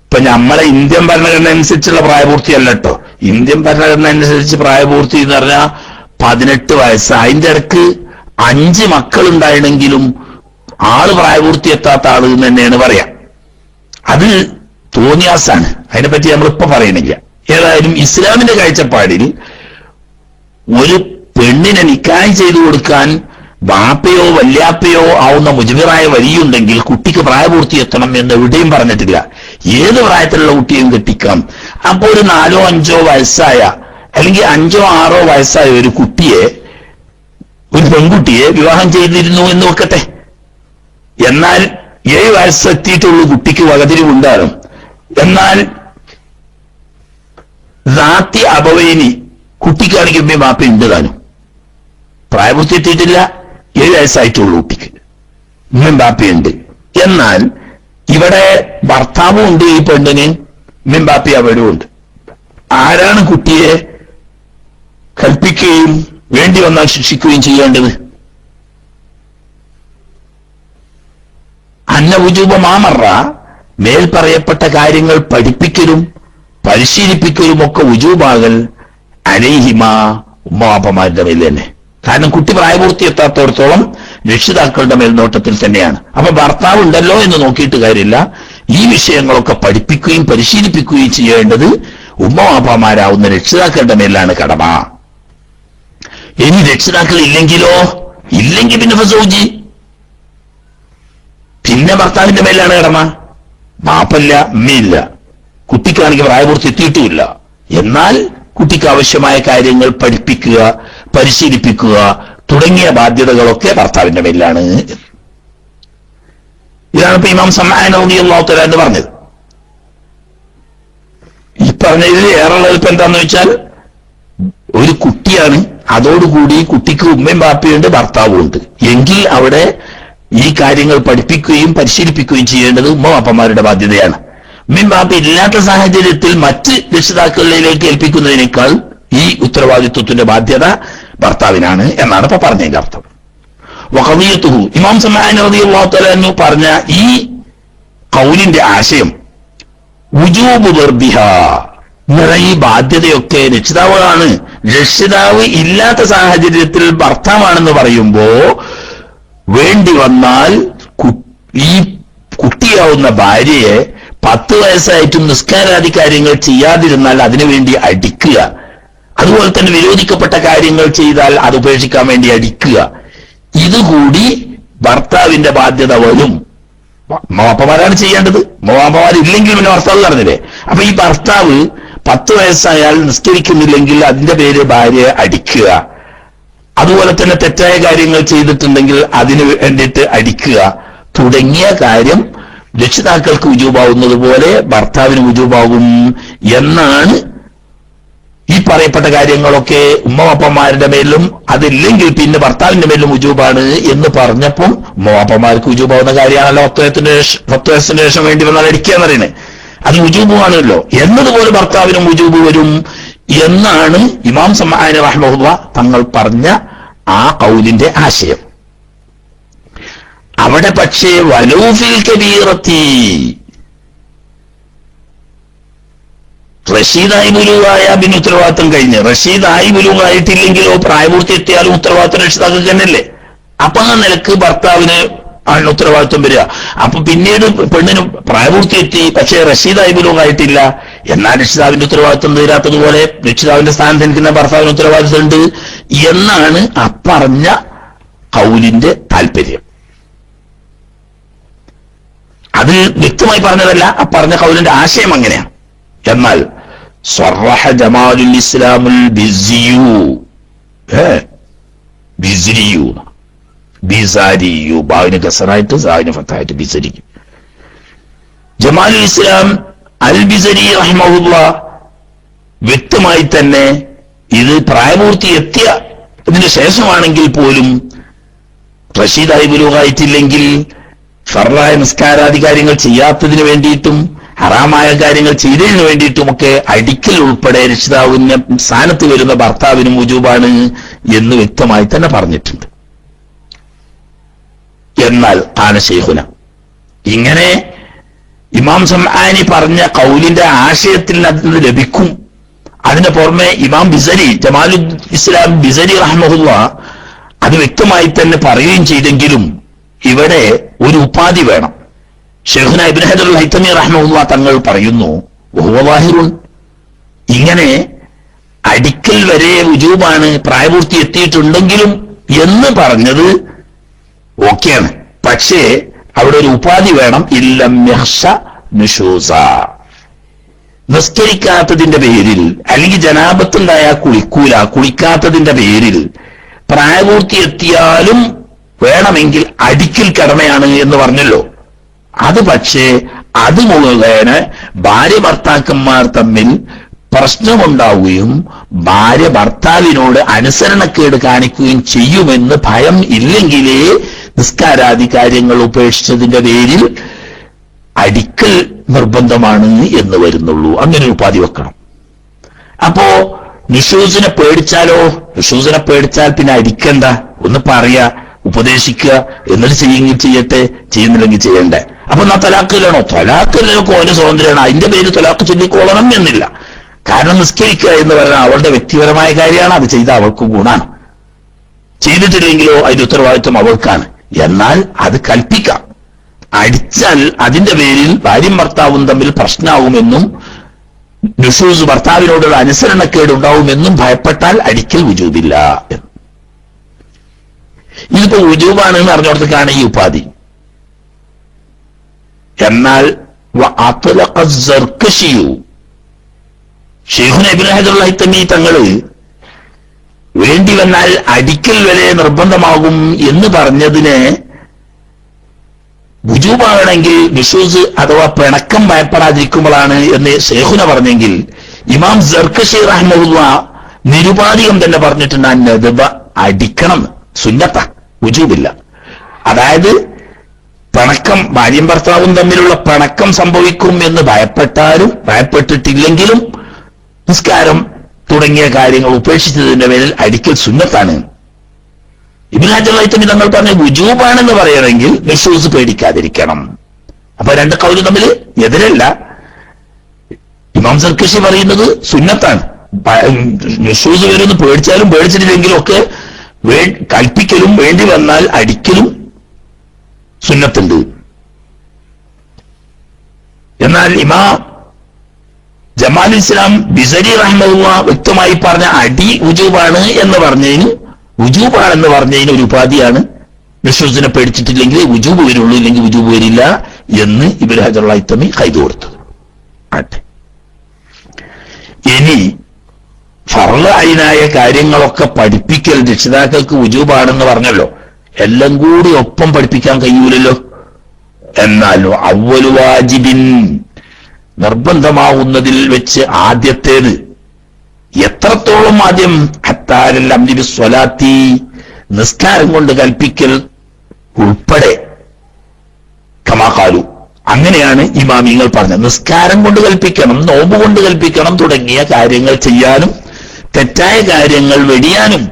ഇപ്പൊ നമ്മളെ ഇന്ത്യൻ ഭരണഘടന അനുസരിച്ചുള്ള പ്രായപൂർത്തിയല്ല കേട്ടോ. ഇന്ത്യൻ ഭരണഘടന അനുസരിച്ച് പ്രായപൂർത്തി എന്ന് പറഞ്ഞാൽ 18 വയസ്സ്. അതിന്റെ ഇടക്ക് 5 മക്കളുണ്ടായിരുന്നെങ്കിലും ആള് പ്രായപൂർത്തിയെത്താത്ത ആള് എന്ന് തന്നെയാണ് പറയാം. അത് തോന്നിയാസാണ്. അതിനെപ്പറ്റി നമ്മളിപ്പോ പറയണില്ല. ഏതായാലും ഇസ്ലാമിന്റെ കാഴ്ചപ്പാടിൽ ഒരു പെണ്ണിനെ നിക്കാഹ് ചെയ്തു കൊടുക്കാൻ ബാപ്പയോ വല്യാപ്പയോ ആവുന്ന മുജ്ബിറായ വലിയുണ്ടെങ്കിൽ കുട്ടിക്ക് പ്രായപൂർത്തി എത്തണം എന്ന് എവിടെയും പറഞ്ഞിട്ടില്ല. ഏത് പ്രായത്തിലുള്ള കുട്ടിയും കെട്ടിക്കാം. അപ്പൊ ഒരു 4-5 വയസ്സായ അല്ലെങ്കിൽ 5-6 വയസ്സായ ഒരു കുട്ടിയെ, ഒരു പെൺകുട്ടിയെ വിവാഹം ചെയ്തിരുന്നു എന്ന് വെക്കട്ടെ. എന്നാൽ 7 വയസ്സെത്തിയിട്ടുള്ള കുട്ടിക്ക് വകതിരിവുണ്ടാകും. എന്നാൽ ദാത്തി അബവൈനി, കുട്ടിക്കാണെങ്കിൽ ഉമ്മയും ബാപ്പയും ഉണ്ട് താനും. പ്രായപൂർത്തി എത്തിയിട്ടില്ല, 7 വയസ്സായിട്ടുള്ള കുട്ടിക്ക് ഉമ്മയും ബാപ്പയുണ്ട്. എന്നാൽ ഇവിടെ ഭർത്താവും ഉണ്ട്, ഈ പെണ്ണിന് ഉമ്മയും ബാപ്പയും അവരും ഉണ്ട്. ആരാണ് കുട്ടിയെ കൽപ്പിക്കുകയും വേണ്ടി വന്നാൽ ശിക്ഷിക്കുകയും ചെയ്യേണ്ടത്? അന്ന വുജൂബ മാമറ, മേൽ പറയപ്പെട്ട കാര്യങ്ങൾ പഠിപ്പിക്കലും പരിശീലിപ്പിക്കലും ഒക്കെ വുജൂബാകൽ അലൈഹിമ, ഉമ്മാപ്പമാരുടെ മേൽ തന്നെ. കാരണം കുട്ടി പ്രായപൂർത്തി എത്താത്തോടത്തോളം രക്ഷിതാക്കളുടെ മേൽനോട്ടത്തിൽ തന്നെയാണ്. അപ്പൊ ഭർത്താവ് ഉണ്ടല്ലോ എന്ന് നോക്കിയിട്ട് കാര്യമില്ല. ഈ വിഷയങ്ങളൊക്കെ പഠിപ്പിക്കുകയും പരിശീലിപ്പിക്കുകയും ചെയ്യേണ്ടത് ഉമ്മവാപ്പമാരാവുന്ന രക്ഷിതാക്കളുടെ മേലാണ് കടമ. ഇനി രക്ഷിതാക്കൾ ഇല്ലെങ്കിലോ? ഇല്ലെങ്കിൽ പിന്നെ ഫസൗജി, പിന്നെ ഭർത്താവിന്റെ മേലാണ് കടമ. ബാപ്പല്ല, ഉമ്മയില്ല, കുട്ടിക്കാണെങ്കിൽ പ്രായപൂർത്തി എത്തിയിട്ടുമില്ല. എന്നാൽ കുട്ടിക്ക് ആവശ്യമായ കാര്യങ്ങൾ പഠിപ്പിക്കുക, പരിശീലിപ്പിക്കുക തുടങ്ങിയ ബാധ്യതകളൊക്കെ ഭർത്താവിന്റെ മേലാണ്. ഇതാണ് ഇപ്പൊ ഇമാം സമ്മാൻ റളിയല്ലാഹു തആല എന്ന് പറഞ്ഞത്. ഈ പറഞ്ഞതിൽ ഏറെയുള്ളത് ഇപ്പൊ എന്താന്ന് വെച്ചാൽ, ഒരു കുട്ടിയാണ്, അതോടുകൂടി കുട്ടിക്ക് ഉമ്മയും ബാപ്പയുണ്ട്, ഭർത്താവും ഉണ്ട് എങ്കിൽ അവിടെ ഈ കാര്യങ്ങൾ പഠിപ്പിക്കുകയും പരിശീലിപ്പിക്കുകയും ചെയ്യേണ്ടത് ഉമ്മ ബാപ്പമാരുടെ ബാധ്യതയാണ്. ഉമ്മയും ബാപ്പ ഇല്ലാത്ത സാഹചര്യത്തിൽ മറ്റ് രക്ഷിതാക്കളിലേക്ക് ഏൽപ്പിക്കുന്നതിനേക്കാൾ ഈ ഉത്തരവാദിത്വത്തിന്റെ ബാധ്യത ഭർത്താവിനാണ് എന്നാണ് ഇപ്പൊ പറഞ്ഞതിന്റെ അർത്ഥം. വഖദിയത്തുഹു, ഇമാം സമ്മാൻ റളിയല്ലാഹു തആല അൻഹു പറഞ്ഞ ഈ ഖൗലിന്റെ ആശയം വുജൂബു ദർബിഹാ, ഈ ബാധ്യതയൊക്കെ രക്ഷിതാവാണ്. രക്ഷിതാവ് ഇല്ലാത്ത സാഹചര്യത്തിൽ ഭർത്താവാണെന്ന് പറയുമ്പോ വേണ്ടി വന്നാൽ ഈ കുട്ടിയാവുന്ന ഭാര്യയെ 10 വയസ്സായിട്ടും നിസ്കാരാദി കാര്യങ്ങൾ ചെയ്യാതിരുന്നാൽ അതിനുവേണ്ടി അടിക്കുക, അതുപോലെ തന്നെ വിരോധിക്കപ്പെട്ട കാര്യങ്ങൾ ചെയ്താൽ അത് ഉപേക്ഷിക്കാൻ വേണ്ടി അടിക്കുക, ഇതുകൂടി ഭർത്താവിന്റെ ബാധ്യത വരും. മോപ്പമാരാണ് ചെയ്യേണ്ടത്. മോപ്പമാരില്ലെങ്കിൽ പിന്നെ ഭർത്താവ് പറഞ്ഞില്ലേ. അപ്പൊ ഈ ഭർത്താവ് 10 വയസ്സായാൽ നിസ്കരിക്കുന്നില്ലെങ്കിൽ അതിന്റെ പേര് ഭാര്യയെ അടിക്കുക, അതുപോലെ തന്നെ തെറ്റായ കാര്യങ്ങൾ ചെയ്തിട്ടുണ്ടെങ്കിൽ അതിന് വേണ്ടിയിട്ട് അടിക്കുക തുടങ്ങിയ കാര്യം രക്ഷിതാക്കൾക്ക് വുജൂബാവുന്നത് പോലെ ഭർത്താവിന് വുജൂബാകും എന്നാണ്. ഈ പറയപ്പെട്ട കാര്യങ്ങളൊക്കെ ഉമ്മവാപ്പമാരുടെ മേലും അതില്ലെങ്കിൽ പിന്നെ ഭർത്താവിന്റെ മേലും വുജൂബാണ് എന്ന് പറഞ്ഞപ്പം ഉമ്മവാപ്പമാർക്ക് വുജൂബാവുന്ന കാര്യമാണല്ലോ 10 വയസ്സിന് ശേഷം വേണ്ടി വന്നാൽ അടിക്കുക എന്ന് പറയുന്നത്. അത് വുജൂബുമാണല്ലോ എന്നതുപോലെ ഭർത്താവിനും വുജൂബ് വരും എന്നാണ് ഇമാം സമ്മാൻ റഹ്മഹുല്ലാഹ് തങ്ങൾ പറഞ്ഞ ആ ഖൗലിന്റെ ആശയം. അവിടെ പക്ഷേ വലൂഫിൽ കബീറത്തി, റഷീദായി ബുലൂഗായ പിന്നെ ഉത്തരവാദിത്വം കഴിഞ്ഞ്, റഷീദായി ബുലൂഗായിട്ടില്ലെങ്കിലോ പ്രായപൂർത്തി എത്തിയാലും ഉത്തരവാദിത്വം രക്ഷിതാക്കൾ തന്നെയല്ലേ. അപ്പൊ ആ നിലക്ക് ഭർത്താവിന് ആണ് ഉത്തരവാദിത്വം വരിക. അപ്പൊ പിന്നീട് പെണ്ണിന് പ്രായപൂർത്തി എത്തി പക്ഷേ റഷീദായി ബുലൂഗായിട്ടില്ല, എന്നാൽ രക്ഷിതാവിന്റെ ഉത്തരവാദിത്വം തീരാത്തതുപോലെ രക്ഷിതാവിന്റെ സ്ഥാനത്ത് നിൽക്കുന്ന ഭർത്താവിന് ഉത്തരവാദിത്വം ഉണ്ട് എന്നാണ് അപ്പറഞ്ഞ ഖൗലിന്റെ താല്പര്യം. അത് വ്യക്തമായി പറഞ്ഞതല്ല, അപ്പറഞ്ഞ ഖൗലിന്റെ ആശയം അങ്ങനെയാണ്. എന്നാൽ സ്വറഹ ജമാലുൽ ഇസ്ലാമുൽ ബിസ്രിയു ബിസാരിയു, ബാവിന് കസറായിട്ട് സാവിന് ഫത്തായിട്ട് ബിസരി. ജമാലുൽ ഇസ്ലാം അൽ ബിസരി റഹിമഹുല്ലാ വ്യക്തമായി തന്നെ ഇത് പ്രായപൂർത്തി എത്തിയ ഇതിന് ശേഷമാണെങ്കിൽ പോലും റഷീദായി ബുലൂഗായിട്ടില്ലെങ്കിൽ ഫർളായ നിസ്കാരാധികാര്യങ്ങൾ ചെയ്യാത്തതിന് വേണ്ടിയിട്ടും ഹറാമായ കാര്യങ്ങൾ ചെയ്തതിന് വേണ്ടിയിട്ടുമൊക്കെ അടിക്കൽ ഉൾപ്പെടെ രക്ഷിതാവിന് സ്ഥാനത്ത് വരുന്ന ഭർത്താവിനും വുജൂബാണ് എന്ന് വ്യക്തമായി തന്നെ പറഞ്ഞിട്ടുണ്ട്. എന്നാൽ ആന ശൈഖുന ഇങ്ങനെ ഇമാം സംആനി പറഞ്ഞ ഖൗലിന്റെ ആശയത്തിൽ അത് ലഭിക്കും. അതിന് പുറമെ ഇമാം ബിസരി, ജമാലുൽ ഇസ്ലാം ബിസരി റഹ്മഹുല്ലാ അത് വ്യക്തമായി തന്നെ പറയുകയും ചെയ്തെങ്കിലും ഇവിടെ ഒരു ഉപാധി വേണം. ശൈഖുന ഇബ്നു ഹജർ അൽ ഹൈതമി റഹ്മഹുല്ലാ തങ്ങൾ പറയുന്നു, വഹുവ ഇങ്ങനെ അടിക്കൽ വരെ വുജൂബാണ് പ്രായപൂർത്തി എത്തിയിട്ടുണ്ടെങ്കിലും എന്ന് പറഞ്ഞത് ഓക്കെയാണ്. പക്ഷേ അവിടെ ഒരു ഉപാധി വേണം. ഇല്ലം യഹ്ശ നുശൂസ, നിസ്കരിക്കാത്തതിന്റെ പേരിൽ അല്ലെങ്കിൽ ജനാബത്തുണ്ടായാൽ കുളിക്കാത്തതിന്റെ പേരിൽ പ്രായപൂർത്തി എത്തിയാലും വേണമെങ്കിൽ അടിക്കൽ കടമയാണ് എന്ന് പറഞ്ഞല്ലോ. അത് പക്ഷേ അത് മുഖേന ഭാര്യ ഭർത്താക്കന്മാർ തമ്മിൽ പ്രശ്നമുണ്ടാവുകയും ഭാര്യ ഭർത്താവിനോട് അനുസരണക്കേട് കാണിക്കുകയും ചെയ്യുമെന്ന് ഭയം ഇല്ലെങ്കിലേ നിസ്കാരാദി കാര്യങ്ങൾ ഉപേക്ഷിച്ചതിന്റെ പേരിൽ അടിക്കൽ നിർബന്ധമാണ് എന്ന് വരുന്നുള്ളൂ. അങ്ങനെ ഒരു ഉപാധി വെക്കണം. അപ്പോ നിഷൂസിനെ പേടിച്ചാലോ? നിഷൂസിനെ പേടിച്ചാൽ പിന്നെ അടിക്കണ്ട, ഒന്ന് പറയാ, ഉപദേശിക്കുക, എന്നിട്ട് ചെയ്യുമെങ്കിൽ ചെയ്യട്ടെ, ചെയ്യുന്നില്ലെങ്കിൽ ചെയ്യണ്ടേ. അപ്പൊ എന്നാ തലാഖിലാണോ? തലാഖിലൊക്കെ ഓരോ സ്വാതന്ത്ര്യമാണ്, അതിന്റെ പേര് തലാഖ് ചൊല്ലിക്കോളണം എന്നില്ല. കാരണം നിസ്കരിക്കുക എന്ന് പറഞ്ഞാൽ അവളുടെ വ്യക്തിപരമായ കാര്യമാണ്. അത് ചെയ്ത അവൾക്ക് ഗുണാണ്, ചെയ്തിട്ടില്ലെങ്കിലോ അതിന്റെ ഉത്തരവാദിത്വം അവൾക്കാണ്. എന്നാൽ അത് കൽപ്പിക്കാം. അടിച്ചാൽ അതിന്റെ പേരിൽ ഭാര്യയും ഭർത്താവും തമ്മിൽ പ്രശ്നമാവുമെന്നും നുഷൂസ് ഭർത്താവിനോടുള്ള അനുസരണക്കേട് ഉണ്ടാവുമെന്നും ഭയപ്പെട്ടാൽ അടിക്കൽ വുജൂബില്ല എന്ന്. ഇതിപ്പോ വുജൂബാണ് എന്ന് അറിഞ്ഞോടത്തേക്കാണ് ഈ ഉപാധി. എന്നാൽ ശൈഖുന ഇബ്നു ഹജർ അൽ ഹൈതമി തങ്ങള് വേണ്ടി വന്നാൽ അടിക്കൽ വരെ നിർബന്ധമാകും എന്ന് പറഞ്ഞതിന് വുജൂബാണെങ്കിൽ നുശൂസ് അഥവാ പിണക്കം ഭയപ്പെടാതിരിക്കുമ്പോഴാണ് എന്ന് ശൈഖുന പറഞ്ഞെങ്കിൽ, ഇമാം സർക്കശി റഹ്മഹുല്ലാ നിരുപാധികം തന്നെ പറഞ്ഞിട്ടുണ്ട് അന്നദബ അടിക്കണം, സുന്നത്ത, വുജൂബില്ല. അതായത് പിണക്കം, ഭാര്യയും ഭർത്താവും തമ്മിലുള്ള പിണക്കം സംഭവിക്കും എന്ന് ഭയപ്പെട്ടാലും ഭയപ്പെട്ടിട്ടില്ലെങ്കിലും നിസ്കാരം തുടങ്ങിയ കാര്യങ്ങൾ ഉപേക്ഷിച്ചതിന്റെ പേരിൽ അടിക്കൽ സുന്നത്താണ്. ഇബ്നു ഹജർ ഹൈതമി തങ്ങൾ പറഞ്ഞ വുജൂബാണെന്ന് പറയണമെങ്കിൽ നുശൂസ് പേടിക്കാതിരിക്കണം. അപ്പൊ രണ്ട് കൗല് തമ്മിൽ എതിരല്ല. ഇമാം സർക്കശി പറയുന്നത് സുന്നത്താണ്, നുശൂസ് വരുന്ന പേടിച്ചാലും പേടിച്ചിട്ടില്ലെങ്കിലും ഒക്കെ കൽപ്പിക്കലും വേണ്ടി വന്നാൽ അടിക്കലും സുന്നത്തുണ്ട്. എന്നാൽ ഇമാം ജമാലുൽ ഇസ്ലാം ബിസരി റഹ്മഹുല്ലാ വ്യക്തമായി പറഞ്ഞ അടി വുജൂബാണ് എന്ന് പറഞ്ഞതിന് ഒരു ഉപാധിയാണ്. നുശൂസിനെ പേടിച്ചിട്ടില്ലെങ്കിൽ വുജൂബ് വരുള്ളൂ, ഇല്ലെങ്കിൽ വുജൂബ് വരില്ല എന്ന് ഇബ്നു ഹജർ അൽ ഹൈതമി ഖൈദ് കൊടുത്തത്. ഇനി ഫർള് ഐനായ കാര്യങ്ങളൊക്കെ പഠിപ്പിക്കൽ രക്ഷിതാക്കൾക്ക് വുജൂബാണെന്ന് പറഞ്ഞല്ലോ. എല്ലാം കൂടി ഒപ്പം പഠിപ്പിക്കാൻ കഴിയൂലല്ലോ. എന്നാലോ അവ്വലു വാജിബിൻ, നിർബന്ധമാവുന്നതിൽ വെച്ച് ആദ്യത്തേത് എത്രത്തോളം ആദ്യം ഹത്താരൽ അംരി ബിസ്വലാത്തി, നിസ്കാരം കൊണ്ട് കൽപ്പിക്കൽ ഉൾപ്പെടെ, കമാഖാലു, അങ്ങനെയാണ് ഇമാമിങ്ങൾ പറഞ്ഞത്. നിസ്കാരം കൊണ്ട് കൽപ്പിക്കണം, നോമ്പ് കൊണ്ട് കൽപ്പിക്കണം തുടങ്ങിയ കാര്യങ്ങൾ ചെയ്യാനും തെറ്റായ കാര്യങ്ങൾ വെടിയാനും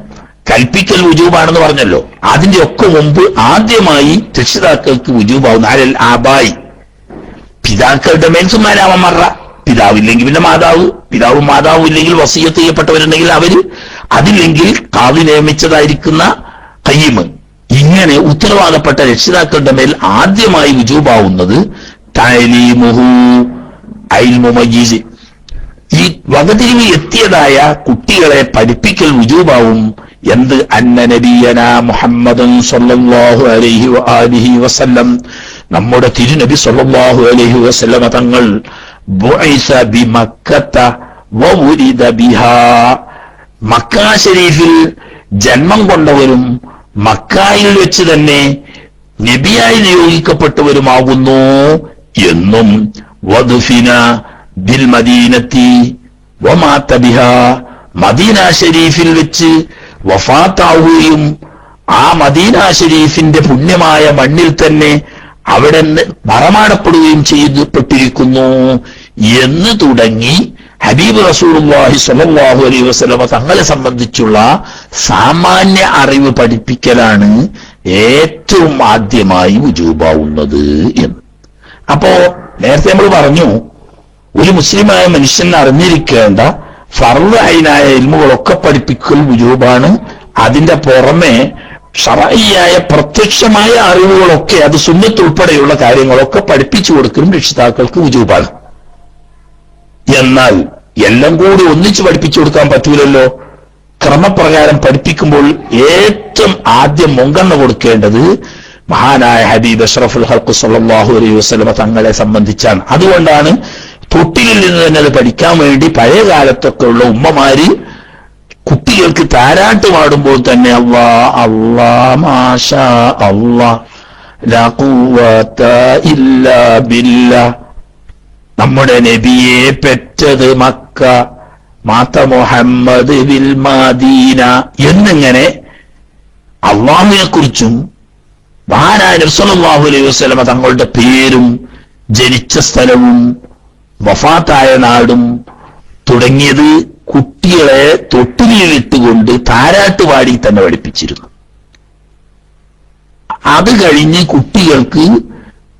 കൽപ്പിക്കൽ വുജൂബാണെന്ന് പറഞ്ഞല്ലോ. അതിന്റെ ഒക്കെ മുമ്പ് ആദ്യമായി രക്ഷിതാക്കൾക്ക് വുജൂബാവുന്ന അലൽ ആബായി, പിതാക്കളുടെ മേൽസുമാരാമറ, പിതാവില്ലെങ്കിൽ പിന്നെ പിതാവും മാതാവും ഇല്ലെങ്കിൽ വസിയത്ത് ചെയ്യപ്പെട്ടവരുണ്ടെങ്കിൽ അവര്, അതില്ലെങ്കിൽ കാവി നിയമിച്ചതായിരിക്കുന്ന ഖയ്യിമ്, ഇങ്ങനെ ഉത്തരവാദപ്പെട്ട രക്ഷിതാക്കളുടെ മേൽ ആദ്യമായി വുജൂബാവുന്നത് തഅലീമുഹു അൽ മുമയ്യിസ്, ഈ വകതിരിവ് എത്തിയതായ കുട്ടികളെ പഠിപ്പിക്കൽ വുജൂബാവും. എന്ത്? അന്ന നബിയന മുഹമ്മദൻ സ്വല്ലല്ലാഹു അലൈഹി വആലിഹി വസല്ലം, നമ്മുടെ തിരുനബി സ്വല്ലല്ലാഹു അലൈഹി വസല്ലം തങ്ങൾ ബുഇസ ബിമക്കത വവുലിദ ബിഹാ, മക്ക ശരീഫിൽ ജന്മം കൊണ്ടവരും മക്കായിൽ വെച്ച് തന്നെ നബിയായി നിയോഗിക്കപ്പെട്ടവരുമാകുന്നു എന്നും വദുഫിന ബിൽ മദീനത്തി വമാത ബിഹാ, മദീന ഷരീഫിൽ വെച്ച് വഫാത്താവുകയും ആ മദീന ഷരീഫിന്റെ പുണ്യമായ മണ്ണിൽ തന്നെ അവിടെ മറമാടപ്പെടുകയും ചെയ്യപ്പെട്ടിരിക്കുന്നു എന്ന് തുടങ്ങി ഹബീബ് റസൂലുള്ളാഹി സ്വല്ലല്ലാഹു അലൈഹി വസല്ലമ തങ്ങളെ സംബന്ധിച്ചുള്ള സാമാന്യ അറിവ് പഠിപ്പിക്കലാണ് ഏറ്റവും ആദ്യമായി വുജൂബാവുന്നത് എന്ന്. അപ്പോ നേരത്തെ നമ്മൾ പറഞ്ഞു, ഒരു മുസ്ലിമായ മനുഷ്യൻ അറിഞ്ഞിരിക്കേണ്ട ഫർള് ഐനായ ഇൽമുകളൊക്കെ പഠിപ്പിക്കൽ വുജൂബാണ്. അതിന്റെ പുറമെ ശറഈയായ പ്രത്യക്ഷമായ അറിവുകളൊക്കെ, അത് സുന്നത്ത് ഉൾപ്പെടെയുള്ള കാര്യങ്ങളൊക്കെ പഠിപ്പിച്ചു കൊടുക്കലും രക്ഷിതാക്കൾക്ക് വുജൂബാണ്. എന്നാൽ എല്ലാം കൂടി ഒന്നിച്ച് പഠിപ്പിച്ചു കൊടുക്കാൻ പറ്റൂലല്ലോ. ക്രമപ്രകാരം പഠിപ്പിക്കുമ്പോൾ ഏറ്റവും ആദ്യം മുൻഗണന കൊടുക്കേണ്ടത് മഹാനായ ഹബീബ് അഷ്റഫുൽ ഖൽഖ് സ്വല്ലല്ലാഹു അലൈഹി വസല്ലമ തങ്ങളെ സംബന്ധിച്ചാണ്. അതുകൊണ്ടാണ് തൊട്ടിലിൽ നിന്ന് തന്നെ അത് പഠിക്കാൻ വേണ്ടി പഴയ കാലത്തൊക്കെ ഉള്ള ഉമ്മമാര് കുട്ടികൾക്ക് താരാട്ട് പാടുമ്പോൾ തന്നെ അല്ലാ അല്ലാ മാഷാ അല്ലാ ലാ ഖുവത ഇല്ലാ ബില്ലാ, നമ്മുടെ നബിയെ പെറ്റത് മക്ക മാത മുഹമ്മദ് ബിൽ മദീന എന്നിങ്ങനെ അല്ലാഹുവിനെ കുറിച്ചും മഹാനായ നബി സല്ലല്ലാഹു അലൈഹി വസല്ലമ തങ്ങളുടെ പേരും ജനിച്ച സ്ഥലവും വഫാത്തായ നാടും തുടങ്ങിയത് കുട്ടികളെ തൊട്ടിലിട്ടുകൊണ്ട് താരാട്ട് പാടി തന്നെ പഠിപ്പിച്ചിരുന്നു. അത് കഴിഞ്ഞ് കുട്ടികൾക്ക്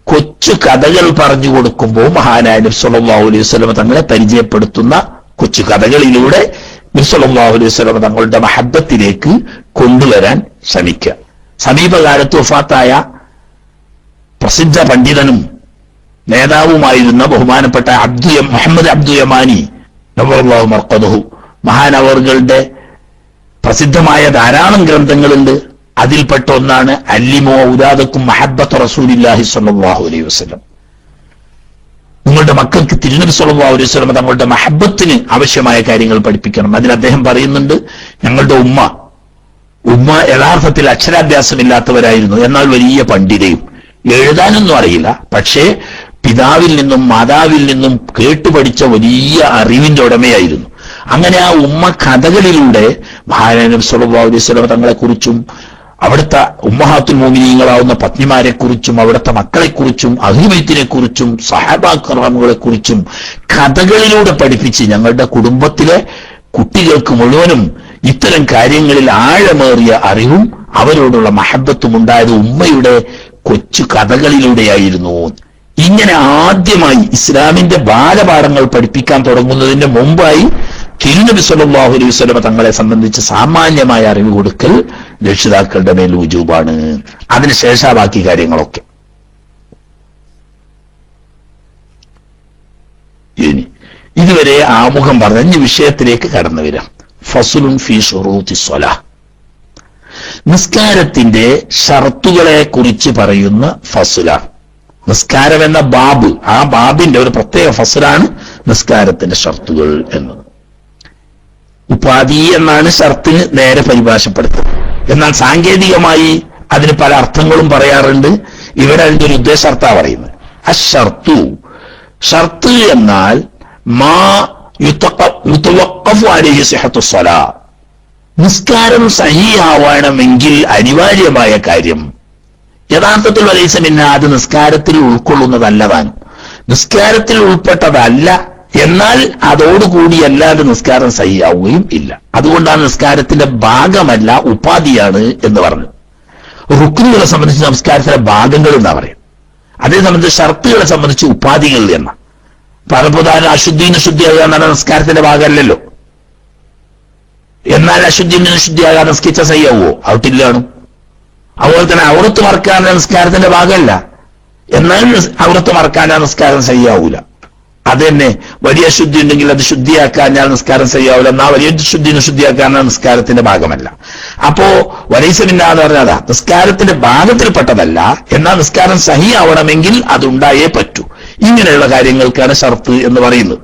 കൊച്ചു കഥകൾ പറഞ്ഞു കൊടുക്കുമ്പോൾ മഹാനായ നബി സല്ലല്ലാഹു അലൈഹി വസല്ലമ തങ്ങളെ പരിചയപ്പെടുത്തുന്ന കൊച്ചു കഥകളിലൂടെ നബി സല്ലല്ലാഹു അലൈഹി വസല്ലമ തങ്ങളുടെ മഹബ്ബത്തിലേക്ക് കൊണ്ടുവരാൻ ശ്രമിക്കുക. സമീപകാലത്ത് വഫാത്തായ പ്രസിദ്ധ പണ്ഡിതനും നേതാവുമായിരുന്ന ബഹുമാനപ്പെട്ട മുഹമ്മദ് അബ്ദു യമാനി നവ്വറല്ലാഹു മർഖദഹു, മഹാനവറുകളുടെ പ്രസിദ്ധമായ ധാരാളം ഗ്രന്ഥങ്ങളുണ്ട്. അതിൽപ്പെട്ട ഒന്നാണ് അല്ലിമു ഔലാദക്കും മഹബ്ബത്ത് റസൂലില്ലാഹി സ്വല്ലല്ലാഹു അലൈഹി വസല്ലം. നിങ്ങളുടെ മക്കൾക്ക് തിരുനബി സ്വല്ലല്ലാഹു അലൈഹി വസല്ലം തങ്ങളുടെ മഹബ്ബത്തിന് ആവശ്യമായ കാര്യങ്ങൾ പഠിപ്പിക്കണം. അതിൽ അദ്ദേഹം പറയുന്നുണ്ട്, ഞങ്ങളുടെ ഉമ്മ യഥാർത്ഥത്തിൽ അക്ഷരാഭ്യാസമില്ലാത്തവരായിരുന്നു, എന്നാൽ വലിയ പണ്ഡിതയും, എഴുതാനൊന്നും അറിയില്ല. പക്ഷേ പിതാവിൽ നിന്നും മാതാവിൽ നിന്നും കേട്ടുപഠിച്ച വലിയ അറിവിന്റെ ഉടമയായിരുന്നു. അങ്ങനെ ആ ഉമ്മ കഥകളിലൂടെ മഹാനായ നബി സല്ലല്ലാഹു അലൈഹി വസല്ലം തങ്ങളെ കുറിച്ചും അവിടുത്തെ ഉമ്മഹാത്തുൽ മുഅ്മിനീങ്ങളാവുന്ന പത്നിമാരെ കുറിച്ചും അവിടുത്തെ മക്കളെ കുറിച്ചും അഹ്ലുബൈത്തിനെ കുറിച്ചും സഹാബാ കിറാമുകളെ കുറിച്ചും കഥകളിലൂടെ പഠിപ്പിച്ച് ഞങ്ങളുടെ കുടുംബത്തിലെ കുട്ടികൾക്ക് മുഴുവനും ഇത്തരം കാര്യങ്ങളിൽ ആഴമേറിയ അറിവും അവരോടുള്ള മഹബ്ബത്തും ഉണ്ടായത് ഉമ്മയുടെ കൊച്ചു കഥകളിലൂടെയായിരുന്നു. ഇങ്ങനെ ആദ്യമായി ഇസ്ലാമിന്റെ ബാലപാഠങ്ങൾ പഠിപ്പിക്കാൻ തുടങ്ങുന്നതിന്റെ മുമ്പായി തിരുനബി സല്ലല്ലാഹു അലൈഹി വസല്ലം തങ്ങളെ സംബന്ധിച്ച് സാമാന്യമായ അറിവ് കൊടുക്കൽ രക്ഷിതാക്കളുടെ മേൽ വുജൂബാണ്. അതിനുശേഷം ബാക്കി കാര്യങ്ങളൊക്കെ. ഇനി ഇതുവരെ ആമുഖം പറഞ്ഞ വിഷയത്തിലേക്ക് കടന്നു വരാം. ഫസ്ലുൻ ഫീ ശുറൂത്തി സ്വലാഹ്, നിസ്കാരത്തിന്റെ ഷർത്തുകളെ കുറിച്ച് പറയുന്ന ഫസ്ലാണ്. നിസ്കാരം എന്ന ബാബ്, ആ ബാബിന്റെ ഒരു പ്രത്യേക ഫസ്ലാണ് നിസ്കാരത്തിന്റെ ഷർത്തുകൾ എന്നത്. ഉപാധി എന്നാണ് ഷർത്തിന് നേരെ പരിഭാഷപ്പെടുത്തുന്നത്. എന്നാൽ സാങ്കേതികമായി അതിന് പല അർത്ഥങ്ങളും പറയാറുണ്ട്. ഇവിടെ അതിന്റെ ഒരു ഉദ്ദേശാർത്ഥാ പറയുന്നത്. അശ്ശർത്തു, ഷർത്ത് എന്നാൽ മാ യുതവഖഫു അലൈഹി സിഹത്തു സ്വലാ, നിസ്കാരം സഹീഹാവണമെങ്കിൽ അനിവാര്യമായ കാര്യം. യഥാർത്ഥത്തിൽ വലൈസ മിന്ന, അത് നിസ്കാരത്തിൽ ഉൾക്കൊള്ളുന്നതല്ലതാണ്, നിസ്കാരത്തിൽ ഉൾപ്പെട്ടതല്ല. എന്നാൽ അതോടുകൂടി അല്ലാതെ നിസ്കാരം സഹിയാവുകയും ഇല്ല. അതുകൊണ്ടാണ് നിസ്കാരത്തിന്റെ ഭാഗമല്ല, ഉപാധിയാണ് എന്ന് പറഞ്ഞു. റുക്നുകളെ സംബന്ധിച്ച് നമസ്കാരത്തിലെ ഭാഗങ്ങൾ എന്നാ പറയും. അതേ സംബന്ധിച്ച് ഷർത്തുകളെ സംബന്ധിച്ച് ഉപാധികൾ എന്ന പരപ്രധാന അശുദ്ധീന് ശുദ്ധിയാകാൻ നിസ്കാരത്തിന്റെ ഭാഗമല്ലല്ലോ. എന്നാൽ അശുദ്ധീന് ശുദ്ധിയാകാൻ നിസ്കരിച്ച സഹിയാവോ? ഔട്ടില്ലാണ്. അതുപോലെ തന്നെ ഔറത്ത് മറക്കാൻ നിസ്കാരത്തിന്റെ ഭാഗമല്ല, എന്നാൽ ഔറത്ത് മറക്കാൻ നിസ്കാരം സഹിയാവൂല. അത് തന്നെ വലിയ ശുദ്ധി ഉണ്ടെങ്കിൽ അത് ശുദ്ധിയാക്കാൻ ഞാൻ നിസ്കാരം സഹിയാവില്ല, എന്നാൽ വലിയ ശുദ്ധിന് ശുദ്ധിയാക്കാൻ നിസ്കാരത്തിന്റെ ഭാഗമല്ല. അപ്പോ വലൈസ മിന്ന എന്ന് പറഞ്ഞാൽ നിസ്കാരത്തിന്റെ ഭാഗത്തിൽപ്പെട്ടതല്ല, എന്നാൽ നിസ്കാരം സഹിയാവണമെങ്കിൽ അതുണ്ടായേ പറ്റൂ. ഇങ്ങനെയുള്ള കാര്യങ്ങൾക്കാണ് ഷർത്ത് എന്ന് പറയുന്നത്.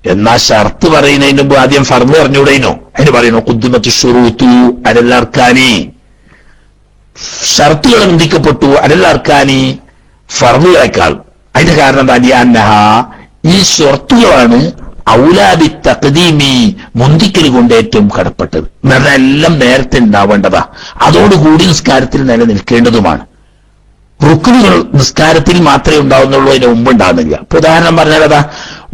എന്നാൽ ഷർത്ത് പറയുന്നതിന് മുമ്പ് ആദ്യം ഫർദ് പറഞ്ഞുകൂടേനോ? അതിന് പറയുന്നു ഖുദ്ദിമത്തു ശുറൂതു അലൽ അർക്കാനി, ഷർത്തുകൾ ബന്ധിക്കപ്പെട്ടു അലൽ അർക്കാനി ഫർളുകളെക്കാൾ. അതിന്റെ കാരണം എന്താ? ഈ ഷർത്തുകളാണ് ഔലാബി തഖ്ദീമി മുന്തിക്കൽ കൊണ്ട് ഏറ്റവും കടപ്പെട്ടത്. എല്ലാം നേരത്തെ ഉണ്ടാവേണ്ടതാ, അതോടുകൂടി നിസ്കാരത്തിൽ നിലനിൽക്കേണ്ടതുമാണ്. റുക്നുകൾ നിസ്കാരത്തിൽ മാത്രമേ ഉണ്ടാവുന്നുള്ളൂ, അതിന് മുമ്പ് ഉണ്ടാകുന്നില്ല. ഇപ്പൊ ഉദാഹരണം പറഞ്ഞാൽ അതാ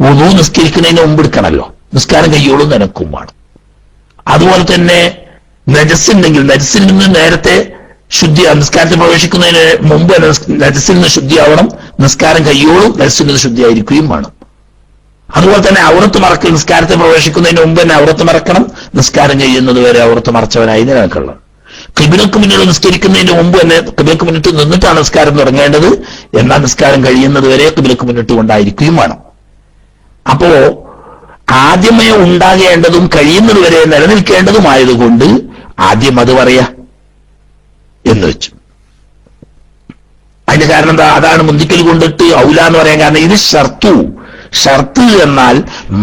വുളു നിസ്കരിക്കുന്നതിന് മുമ്പ് എടുക്കണമല്ലോ, നിസ്കാരം കയ്യോളും നനക്കും വേണം. അതുപോലെ തന്നെ നജസ് ഉണ്ടെങ്കിൽ നജസിൽ നിന്ന് നേരത്തെ നിസ്കാരത്തിൽ പ്രവേശിക്കുന്നതിന് മുമ്പ് നജസിൽ നിന്ന് ശുദ്ധിയാവണം, നിസ്കാരം കയ്യോളും നജസിൽ നിന്ന് ശുദ്ധിയായിരിക്കുകയും വേണം. അതുപോലെ തന്നെ ഔറത്ത് മറക്കൽ, നിസ്കാരത്തിൽ പ്രവേശിക്കുന്നതിന് മുമ്പ് തന്നെ ഔറത്ത് മറക്കണം, നിസ്കാരം കഴിയുന്നത് വരെ ഔറത്ത് മറച്ചവനായി നിലനിൽക്കണം. ഖിബിലക്ക് മുന്നിൽ നിസ്കരിക്കുന്നതിന് മുമ്പ് തന്നെ ഖിബിലക്ക് മുന്നിട്ട് നിന്നിട്ടാണ് നിസ്കാരം തുടങ്ങേണ്ടത്, എന്നാൽ നിസ്കാരം കഴിയുന്നത് വരെ ഖിബിലക്ക് മുന്നിട്ട് കൊണ്ടായിരിക്കുകയും വേണം. അപ്പോ ആദ്യമേ ഉണ്ടാകേണ്ടതും കഴിയുന്നത് വരെ നിലനിൽക്കേണ്ടതുമായതുകൊണ്ട് ആദ്യം അത് പറയാ എന്ന് വെച്ചു. അതിന്റെ കാരണം എന്താ? അതാണ് മുന്തിക്കൽ കൊണ്ടിട്ട് ഔല എന്ന് പറയാൻ കാരണം. ഇത് ഷർത്ത് എന്നാൽ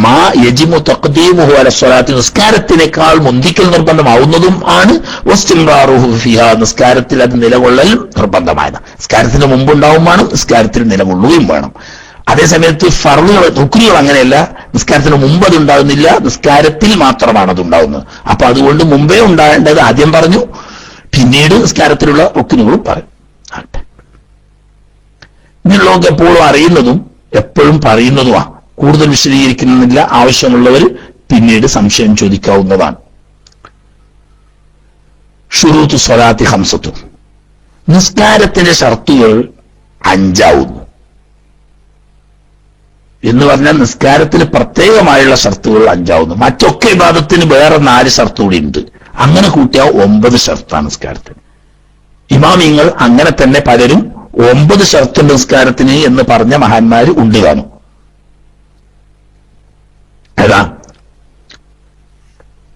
മാ യജിമു തഖ്ദീമുഹു അല സ്വലാത്തി, നിസ്കാരത്തിനേക്കാൾ മുന്തിക്കൽ നിർബന്ധമാവുന്നതും ആണ്. വസ്തിംറാറുഹു ഫിഹാ, നിസ്കാരത്തിൽ അത് നിലകൊള്ളൽ നിർബന്ധമായത്. നിസ്കാരത്തിന് മുമ്പുണ്ടാവും വേണം, നിസ്കാരത്തിൽ നിലകൊള്ളുകയും വേണം. അതേസമയത്ത് ഫർളുകൾ റുക്നുകൾ അങ്ങനെയല്ല, നിസ്കാരത്തിന് മുമ്പ് അത് ഉണ്ടാകുന്നില്ല, നിസ്കാരത്തിൽ മാത്രമാണ് അത് ഉണ്ടാകുന്നത്. അപ്പൊ അതുകൊണ്ട് മുമ്പേ ഉണ്ടാകേണ്ടത് ആദ്യം പറഞ്ഞു, പിന്നീട് നിസ്കാരത്തിലുള്ള റുക്നുകളും പറയും. ഇങ്ങനെയുള്ളതൊക്കെ എപ്പോഴും അറിയുന്നതും എപ്പോഴും പറയുന്നതുമാണ്. കൂടുതൽ വിശദീകരിക്കുന്നില്ല, ആവശ്യമുള്ളവർ പിന്നീട് സംശയം ചോദിക്കാവുന്നതാണ്. ശുറൂത്തു സ്വലാത്തി ഹംസത്തു, നിസ്കാരത്തിന്റെ ഷർത്തുകൾ 5 എന്ന് പറഞ്ഞാൽ നിസ്കാരത്തിന് പ്രത്യേകമായുള്ള ഷർത്തുകൾ 5. മറ്റൊക്കെ ഇബാദത്തിന് വേറെ 4 ഷർത്ത് കൂടി ഉണ്ട്. അങ്ങനെ കൂട്ടിയാൽ 9 ഷർത്താണ് നിസ്കാരത്തിന്. ഇമാമിങ്ങൾ അങ്ങനെ തന്നെ പലരും 9 ഷർത്തുണ്ട് നിസ്കാരത്തിന് എന്ന് പറഞ്ഞ മഹാന്മാര് ഉണ്ട് കാണും.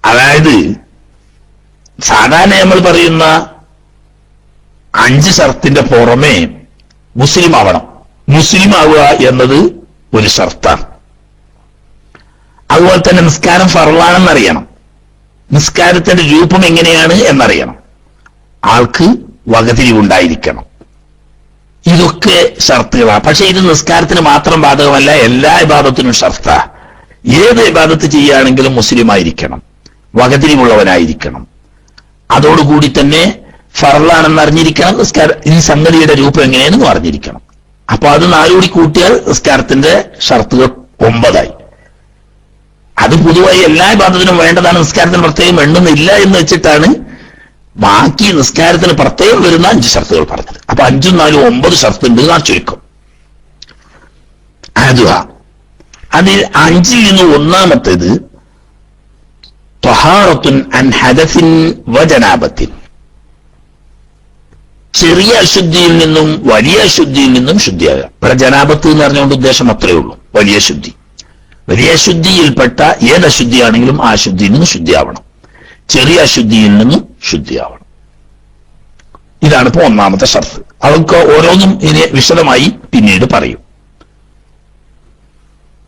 അതായത് സാധാരണ നമ്മൾ പറയുന്ന 5 ഷർത്തിന്റെ പുറമെ മുസ്ലിം ആവണം. മുസ്ലിം ആവുക എന്നത് ഒരു ഷർത്താണ്. അതുപോലെ തന്നെ നിസ്കാരം ഫർളാണെന്നറിയണം, നിസ്കാരത്തിന്റെ രൂപം എങ്ങനെയാണ് എന്നറിയണം, ആൾക്ക് വകതിരിവുണ്ടായിരിക്കണം. ഇതൊക്കെ ഷർത്തുകളാണ്. പക്ഷെ ഇത് നിസ്കാരത്തിന് മാത്രം ബാധകമല്ല, എല്ലാ ഇബാദത്തിനും ഷർത്താ. ഏത് ഇബാദത്ത് ചെയ്യുകയാണെങ്കിലും മുസ്ലിം ആയിരിക്കണം, വകതിരിവുള്ളവനായിരിക്കണം, അതോടുകൂടി തന്നെ ഫർളാണെന്ന് അറിഞ്ഞിരിക്കണം, ഈ സംഗതിയുടെ രൂപം എങ്ങനെയാണെന്ന് അറിഞ്ഞിരിക്കണം. അപ്പൊ അത് 4 കൂടി കൂട്ടിയാൽ നിസ്കാരത്തിന്റെ ഷർത്തുകൾ 9. അത് പൊതുവായി എല്ലാ ഇബാദത്തിനും വേണ്ടതാണ്, നിസ്കാരത്തിന് പ്രത്യേകം എണ്ണുന്നില്ല എന്ന് വെച്ചിട്ടാണ് ബാക്കി നിസ്കാരത്തിന് പ്രത്യേകം വരുന്ന 5 ഷർത്തുകൾ പറഞ്ഞത്. അപ്പൊ 5ഉം 4ഉം 9 ഷർത്തുണ്ട് ആ ചുരുക്കം. അതിൽ 5ൽ നിന്ന് ഒന്നാമത്തേത് ത്വഹാറത്തുൻ അൻ ഹദസിൻ വജനാബത്തിൻ, ചെറിയ അശുദ്ധിയിൽ നിന്നും വലിയ അശുദ്ധിയിൽ നിന്നും ശുദ്ധിയാകുക. ഇവിടെ ജനാബത്ത് എന്ന് പറഞ്ഞുകൊണ്ട് ഉദ്ദേശം അത്രയേ ഉള്ളൂ. വലിയ ശുദ്ധി, വലിയ അശുദ്ധിയിൽപ്പെട്ട ഏത് അശുദ്ധിയാണെങ്കിലും ആ ശുദ്ധിയിൽ നിന്ന് ശുദ്ധിയാവണം, ചെറിയ അശുദ്ധിയിൽ നിന്നും ശുദ്ധിയാവണം. ഇതാണ് ഇപ്പോ ഒന്നാമത്തെ ഷർത്ത്. അതൊക്കെ ഓരോന്നും ഇനി വിശദമായി പിന്നീട് പറയും.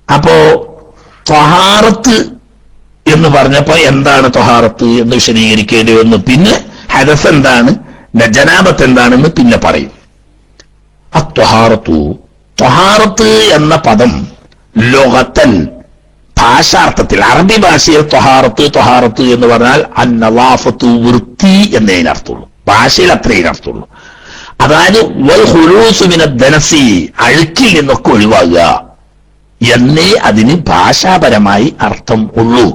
അപ്പോ ത്വഹാറത്ത് എന്ന് പറഞ്ഞപ്പോ എന്താണ് ത്വഹാറത്ത് എന്ന് വിശദീകരിക്കേണ്ടി വന്നു. പിന്നെ ഹദസ് എന്താണ്, ജനാബത്ത് എന്താണെന്ന് പിന്നെ പറയും. ത്വഹാറത്ത് എന്ന പദം ലോകത്തൻ ഭാഷാർത്ഥത്തിൽ, അറബി ഭാഷയിൽ ത്വഹാറത്ത് എന്ന് പറഞ്ഞാൽ അന്നവാഫത്തു, വൃത്തി എന്നതിനർത്ഥമുള്ളൂ. ഭാഷയിൽ അത്രയും അർത്ഥമുള്ളൂ. അതായത് വൽ ഖുലൂസു മിന ദനസി, അഴുക്കിൽ നിന്നൊക്കെ ഒഴിവാകുക എന്നേ അതിന് ഭാഷാപരമായി അർത്ഥം ഉള്ളൂ.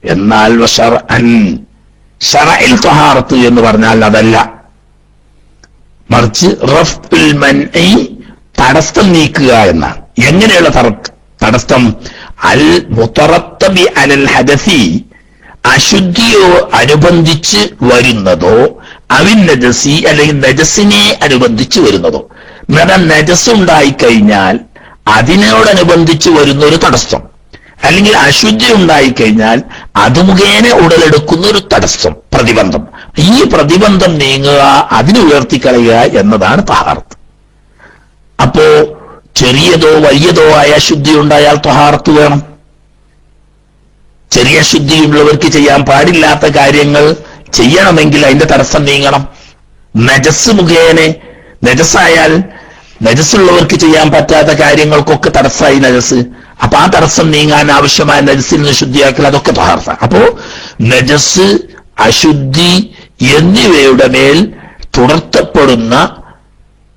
എന്നാൽ ശറഇൽ ത്വഹാറത്ത് എന്ന് പറഞ്ഞാൽ അതല്ല, മറിച്ച് റഫ്ഉൽ മൻഇ, തടസ്സം നീക്കുക എന്നാണ്. എങ്ങനെയുള്ള തടസ്സം? അൽ മുതറത്തബി അലൽ ഹദസി, അശുദ്ധിയോ അനുബന്ധിച്ച് വരുന്നതോ, അവിൻ നജസി അല്ലെങ്കിൽ നജസിനെ അനുബന്ധിച്ച് വരുന്നതോ. എന്നാൽ നജസ് ഉണ്ടായിക്കഴിഞ്ഞാൽ അതിനോടനുബന്ധിച്ച് വരുന്ന ഒരു തടസ്സം, അല്ലെങ്കിൽ അശുദ്ധി ഉണ്ടായിക്കഴിഞ്ഞാൽ അത് മുഖേന ഉടലെടുക്കുന്ന ഒരു തടസ്സം, പ്രതിബന്ധം. ഈ പ്രതിബന്ധം നീങ്ങുക, അതിനെ ഉയർത്തിക്കളയുക എന്നതാണ് ത്വഹാറത്ത്. അപ്പോ ചെറിയതോ വലിയതോ ആയ അശുദ്ധി ഉണ്ടായാൽ ത്വഹാറത്ത് വേണം. ചെറിയ ശുദ്ധിയുള്ളവർക്ക് ചെയ്യാൻ പാടില്ലാത്ത കാര്യങ്ങൾ ചെയ്യണമെങ്കിൽ അതിന്റെ തടസ്സം നീങ്ങണം. നജസ് മുഖേന, നജസായാൽ നജസുള്ളവർക്ക് ചെയ്യാൻ പറ്റാത്ത കാര്യങ്ങൾക്കൊക്കെ തടസ്സമായി നജസ്. അപ്പൊ ആ തടസ്സം നീങ്ങാൻ ആവശ്യമായ നജസിൽ നിന്ന് ശുദ്ധിയാക്കൽ, അതൊക്കെ തഹാറത്ത. അപ്പോ നജസ്, അശുദ്ധി എന്നിവയുടെ മേൽ തുടർത്തപ്പെടുന്ന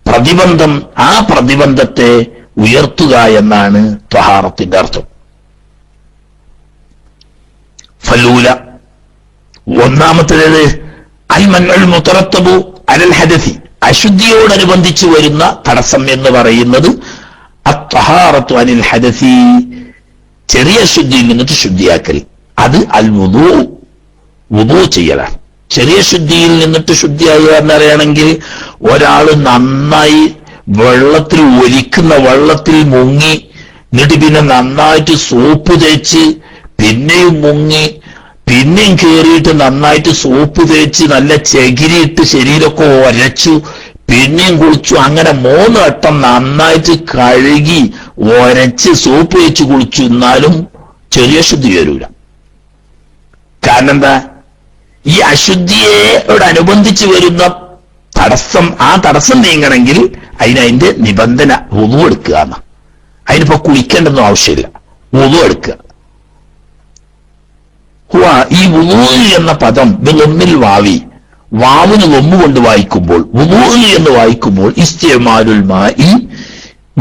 പ്രതിബന്ധം, ആ പ്രതിബന്ധത്തെ ഉയർത്തുക എന്നാണ് ത്വഹാറത്തിന്റെ അർത്ഥം. ഫലൂല ഒന്നാമത്തേത് അൽ മൻഉൽ മുതറത്തബു അലൽ ഹദസി, അശുദ്ധിയോടനുബന്ധിച്ച് വരുന്ന തടസ്സം എന്ന് പറയുന്നത് അത്വഹാറത്തു അനിൽ ഹദസി, ചെറിയ ശുദ്ധിയിൽ നിന്നിട്ട് ശുദ്ധിയാക്കൽ. അത് അൽ വുദൂ, വുദൂ ചെയ്യലാണ്. ചെറിയ ശുദ്ധിയിൽ നിന്നിട്ട് ശുദ്ധിയാകുക എന്നറിയണമെങ്കിൽ ഒരാൾ നന്നായി വെള്ളത്തിൽ ഒലിക്കുന്ന വെള്ളത്തിൽ മുങ്ങി, എന്നിട്ട് പിന്നെ നന്നായിട്ട് സോപ്പ് തേച്ച് പിന്നെയും മുങ്ങി, പിന്നെയും കയറിയിട്ട് നന്നായിട്ട് സോപ്പ് തേച്ച് നല്ല ചകിരിയിട്ട് ശരീരമൊക്കെ ഒരച്ചു, പിന്നെയും കുളിച്ചു, അങ്ങനെ 3 വട്ടം നന്നായിട്ട് കഴുകി ഒരച്ച് സോപ്പ് തേച്ച് കുളിച്ചു, എന്നാലും ചെറിയ ശുദ്ധി വരൂല. കാരണം എന്താ? ഈ അശുദ്ധിയോടനുബന്ധിച്ച് വരുന്ന തടസ്സം, ആ തടസ്സം നീങ്ങണമെങ്കിൽ അതിന്റെ നിബന്ധന വുദൂ എടുക്കുക എന്ന്. അതിനിപ്പോ കുളിക്കേണ്ടെന്നും ആവശ്യമില്ല, വുദൂ എടുക്കുക. ഈ വുദൂ എന്ന പദം ബിളമ്മിൽ വാവി, വാവിന് ലൊമ്മ് കൊണ്ട് വായിക്കുമ്പോൾ, വുദൂ എന്ന് വായിക്കുമ്പോൾ ഇസ്തിഅമാലുൽ മാഇ,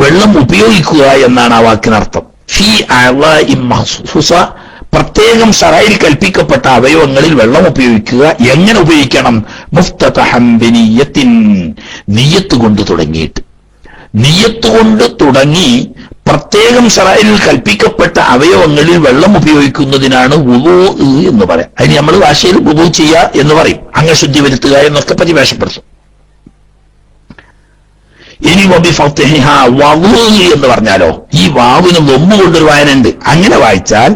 വെള്ളം ഉപയോഗിക്കുക എന്നാണ് ആ വാക്കിനർത്ഥം. ഫീ അഅ്ളാഇ മഖ്സൂസ, പ്രത്യേകം ശറയിൽ കൽപ്പിക്കപ്പെട്ട അവയവങ്ങളിൽ വെള്ളം ഉപയോഗിക്കുക. എങ്ങനെ ഉപയോഗിക്കണം? മുഫ്തതഹൻ ബിനിയ്യത്തിൻ, നിയ്യത്ത് കൊണ്ട് തുടങ്ങിയിട്ട്, നിയ്യത്ത് കൊണ്ട് തുടങ്ങി പ്രത്യേകം ശറയിൽ കൽപ്പിക്കപ്പെട്ട അവയവങ്ങളിൽ വെള്ളം ഉപയോഗിക്കുന്നതിനാണ് വുദൂ എന്ന് പറയാം. അതിന് നമ്മൾ ഭാഷയിൽ വുദൂ ചെയ്യുക എന്ന് പറയും, അംഗശുദ്ധി വരുത്തുക എന്നൊക്കെ പരിഭാഷപ്പെടുത്തും. ഇനി വബിഫത്ഹിഹ, വദൂ എന്ന് പറഞ്ഞാലോ, ഈ വാവിന് ലൊമ്മ് കൊണ്ടൊരു വായനയുണ്ട്. അങ്ങനെ വായിച്ചാൽ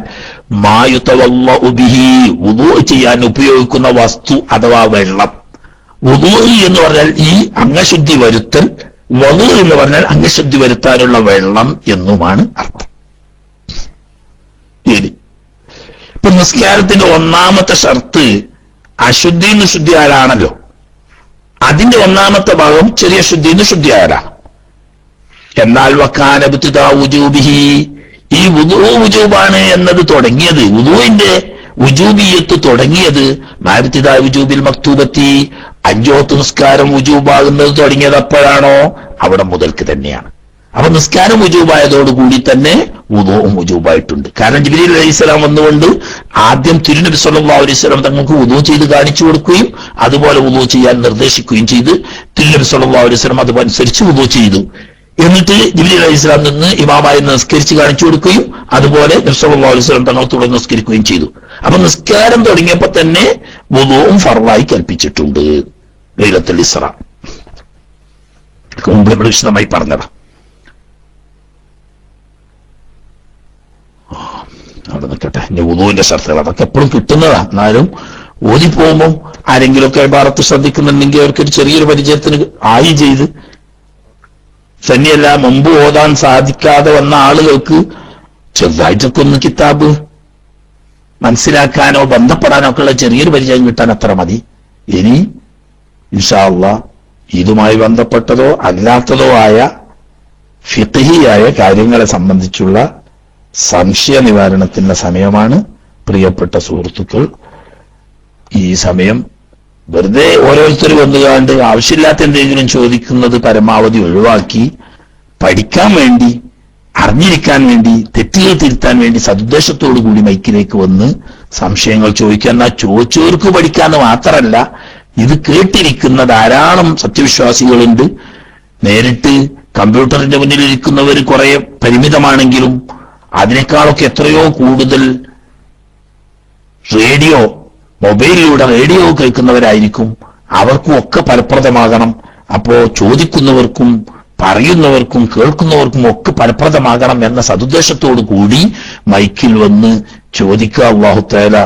മാ യുതവല്ലഉ ബിഹി, വുദൂ ചെയ്യാൻ ഉപയോഗിക്കുന്ന വസ്തു അഥവാ വെള്ളം. വുദൂ എന്ന് പറഞ്ഞാൽ ഈ അംഗശുദ്ധി വരുത്തൽ, വദൂ എന്ന് പറഞ്ഞാൽ അംഗശുദ്ധി വരുത്താനുള്ള വെള്ളം എന്നുമാണ് അർത്ഥം. ഇപ്പൊ നിസ്കാരത്തിന്റെ ഒന്നാമത്തെ ഷർത്ത് അശുദ്ധിന്ന് ശുദ്ധിയാലാണല്ലോ. അതിന്റെ ഒന്നാമത്തെ ഭാഗം ചെറിയ ശുദ്ധിന്ന് ശുദ്ധിയാലാണ്. എന്നാൽ വക്കാന ഇബ്തിദാ വുജൂബിഹി, ഈ വുദൂ വുജൂബാണ് എന്നത് തുടങ്ങിയത്, വുദൂവിന്റെ വുജൂബിയത്ത് തുടങ്ങിയത് മാബ്തിദാ വുജൂബിൽ മക്തൂബത്തി, 5 വക്ത് നിസ്കാരം വുജൂബാകുന്നത് തുടങ്ങിയത് എപ്പോഴാണോ അവിടെ മുതൽക്ക് തന്നെയാണ്. അപ്പൊ നിസ്കാരം വുജൂബായതോടുകൂടി തന്നെ വുദൂഉം വുജൂബായിട്ടുണ്ട്. കാരണം ജിബ്രീൽ അലൈഹിസ്സലാം വന്നുകൊണ്ട് ആദ്യം തിരുനബി സല്ലല്ലാഹു അലൈഹി വസല്ലം തങ്ങൾക്ക് വുദൂ ചെയ്ത് കാണിച്ചു കൊടുക്കുകയും അതുപോലെ വുദൂ ചെയ്യാൻ നിർദ്ദേശിക്കുകയും ചെയ്ത് തിരുനബി സല്ലല്ലാഹു അലൈഹി വസല്ലം അതനുസരിച്ച് വുദൂ ചെയ്തു. എന്നിട്ട് ജിബ്രീൽ അലൈഹിസ്സലാം നിന്ന് ഇമാമായി നിസ്കരിച്ച് കാണിച്ചു കൊടുക്കുകയും അതുപോലെ നബി സല്ലല്ലാഹു അലൈഹി വസല്ലം തങ്ങൾ തുടർന്ന് നിസ്കരിക്കുകയും ചെയ്തു. അപ്പൊ നിസ്കാരം തുടങ്ങിയപ്പോ തന്നെ വുദൂഉം ഫർളായി കൽപ്പിച്ചിട്ടുണ്ട്. ലൈലത്തുൽ ഇസ്റ മുമ്പ് വിശദമായി പറഞ്ഞതാ. അവിടെ നിൽക്കട്ടെ, ഇനി വുദൂവിന്റെ ഷർത്തുകൾ അതൊക്കെ എപ്പോഴും കിട്ടുന്നതാ. എന്നാലും ഓതി പോകുമ്പോൾ ആരെങ്കിലുമൊക്കെ ഭാരത്ത് ശ്രദ്ധിക്കുന്നുണ്ടെങ്കിൽ അവർക്കൊരു ചെറിയൊരു പരിചയത്തിന് ആയി ചെയ്ത്, തന്നെയല്ല മുമ്പ് ഓതാൻ സാധിക്കാതെ വന്ന ആളുകൾക്ക് ചെറുതായിട്ടൊക്കെ ഒന്ന് കിതാബ് മനസ്സിലാക്കാനോ ബന്ധപ്പെടാനോ ഒക്കെ ഉള്ള ചെറിയൊരു പരിചയം കിട്ടാൻ അത്ര മതി. ഇനി ഇൻഷാ അല്ലാഹ് ഇതുമായി ബന്ധപ്പെട്ടതോ അല്ലാത്തതോ ആയ ഫിഖ്ഹിയായ കാര്യങ്ങളെ സംബന്ധിച്ചുള്ള സംശയ നിവാരണത്തിന്റെ സമയമാണ്. പ്രിയപ്പെട്ട സുഹൃത്തുക്കൾ, ഈ സമയം വെറുതെ ഓരോരുത്തർ വന്നുകാണ്ട് ആവശ്യമില്ലാത്ത എന്തെങ്കിലും ചോദിക്കുന്നത് പരമാവധി ഒഴിവാക്കി പഠിക്കാൻ വേണ്ടി, അറിഞ്ഞിരിക്കാൻ വേണ്ടി, തെറ്റുകൾ തിരുത്താൻ വേണ്ടി സദുദ്ദേശത്തോടു കൂടി മൈക്കിലേക്ക് വന്ന് സംശയങ്ങൾ ചോദിക്കാൻ. എന്നാൽ ചോദിച്ചവർക്ക് പഠിക്കാന്ന് മാത്രമല്ല, ഇത് കേട്ടിരിക്കുന്ന ധാരാളം സത്യവിശ്വാസികളുണ്ട്. നേരിട്ട് കമ്പ്യൂട്ടറിന്റെ മുന്നിലിരിക്കുന്നവർ കുറെ പരിമിതമാണെങ്കിലും അതിനേക്കാളൊക്കെ എത്രയോ കൂടുതൽ റേഡിയോ, മൊബൈലിലൂടെ റേഡിയോ കേൾക്കുന്നവരായിരിക്കും. അവർക്കും ഒക്കെ ഫലപ്രദമാകണം. അപ്പോ ചോദിക്കുന്നവർക്കും പറയുന്നവർക്കും കേൾക്കുന്നവർക്കും ഒക്കെ ഫലപ്രദമാകണം എന്ന സദുദ്ദേശത്തോടു കൂടി മൈക്കിൽ വന്ന് ചോദിക്കുക. അല്ലാഹു തആല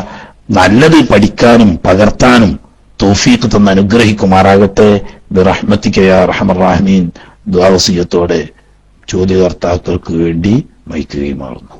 നല്ലത് പഠിക്കാനും പകർത്താനും തൗഫീഖ് തന്ന് അനുഗ്രഹിക്കുമാറാകട്ടെ. ബിറഹ്മതിക യാ അർഹമർ റഹീമീൻ. ദുആ വസിയത്തോടെ ചോദ്യകർത്താക്കൾക്ക് വേണ്ടി മൈക്ക് കൈമാറുന്നു.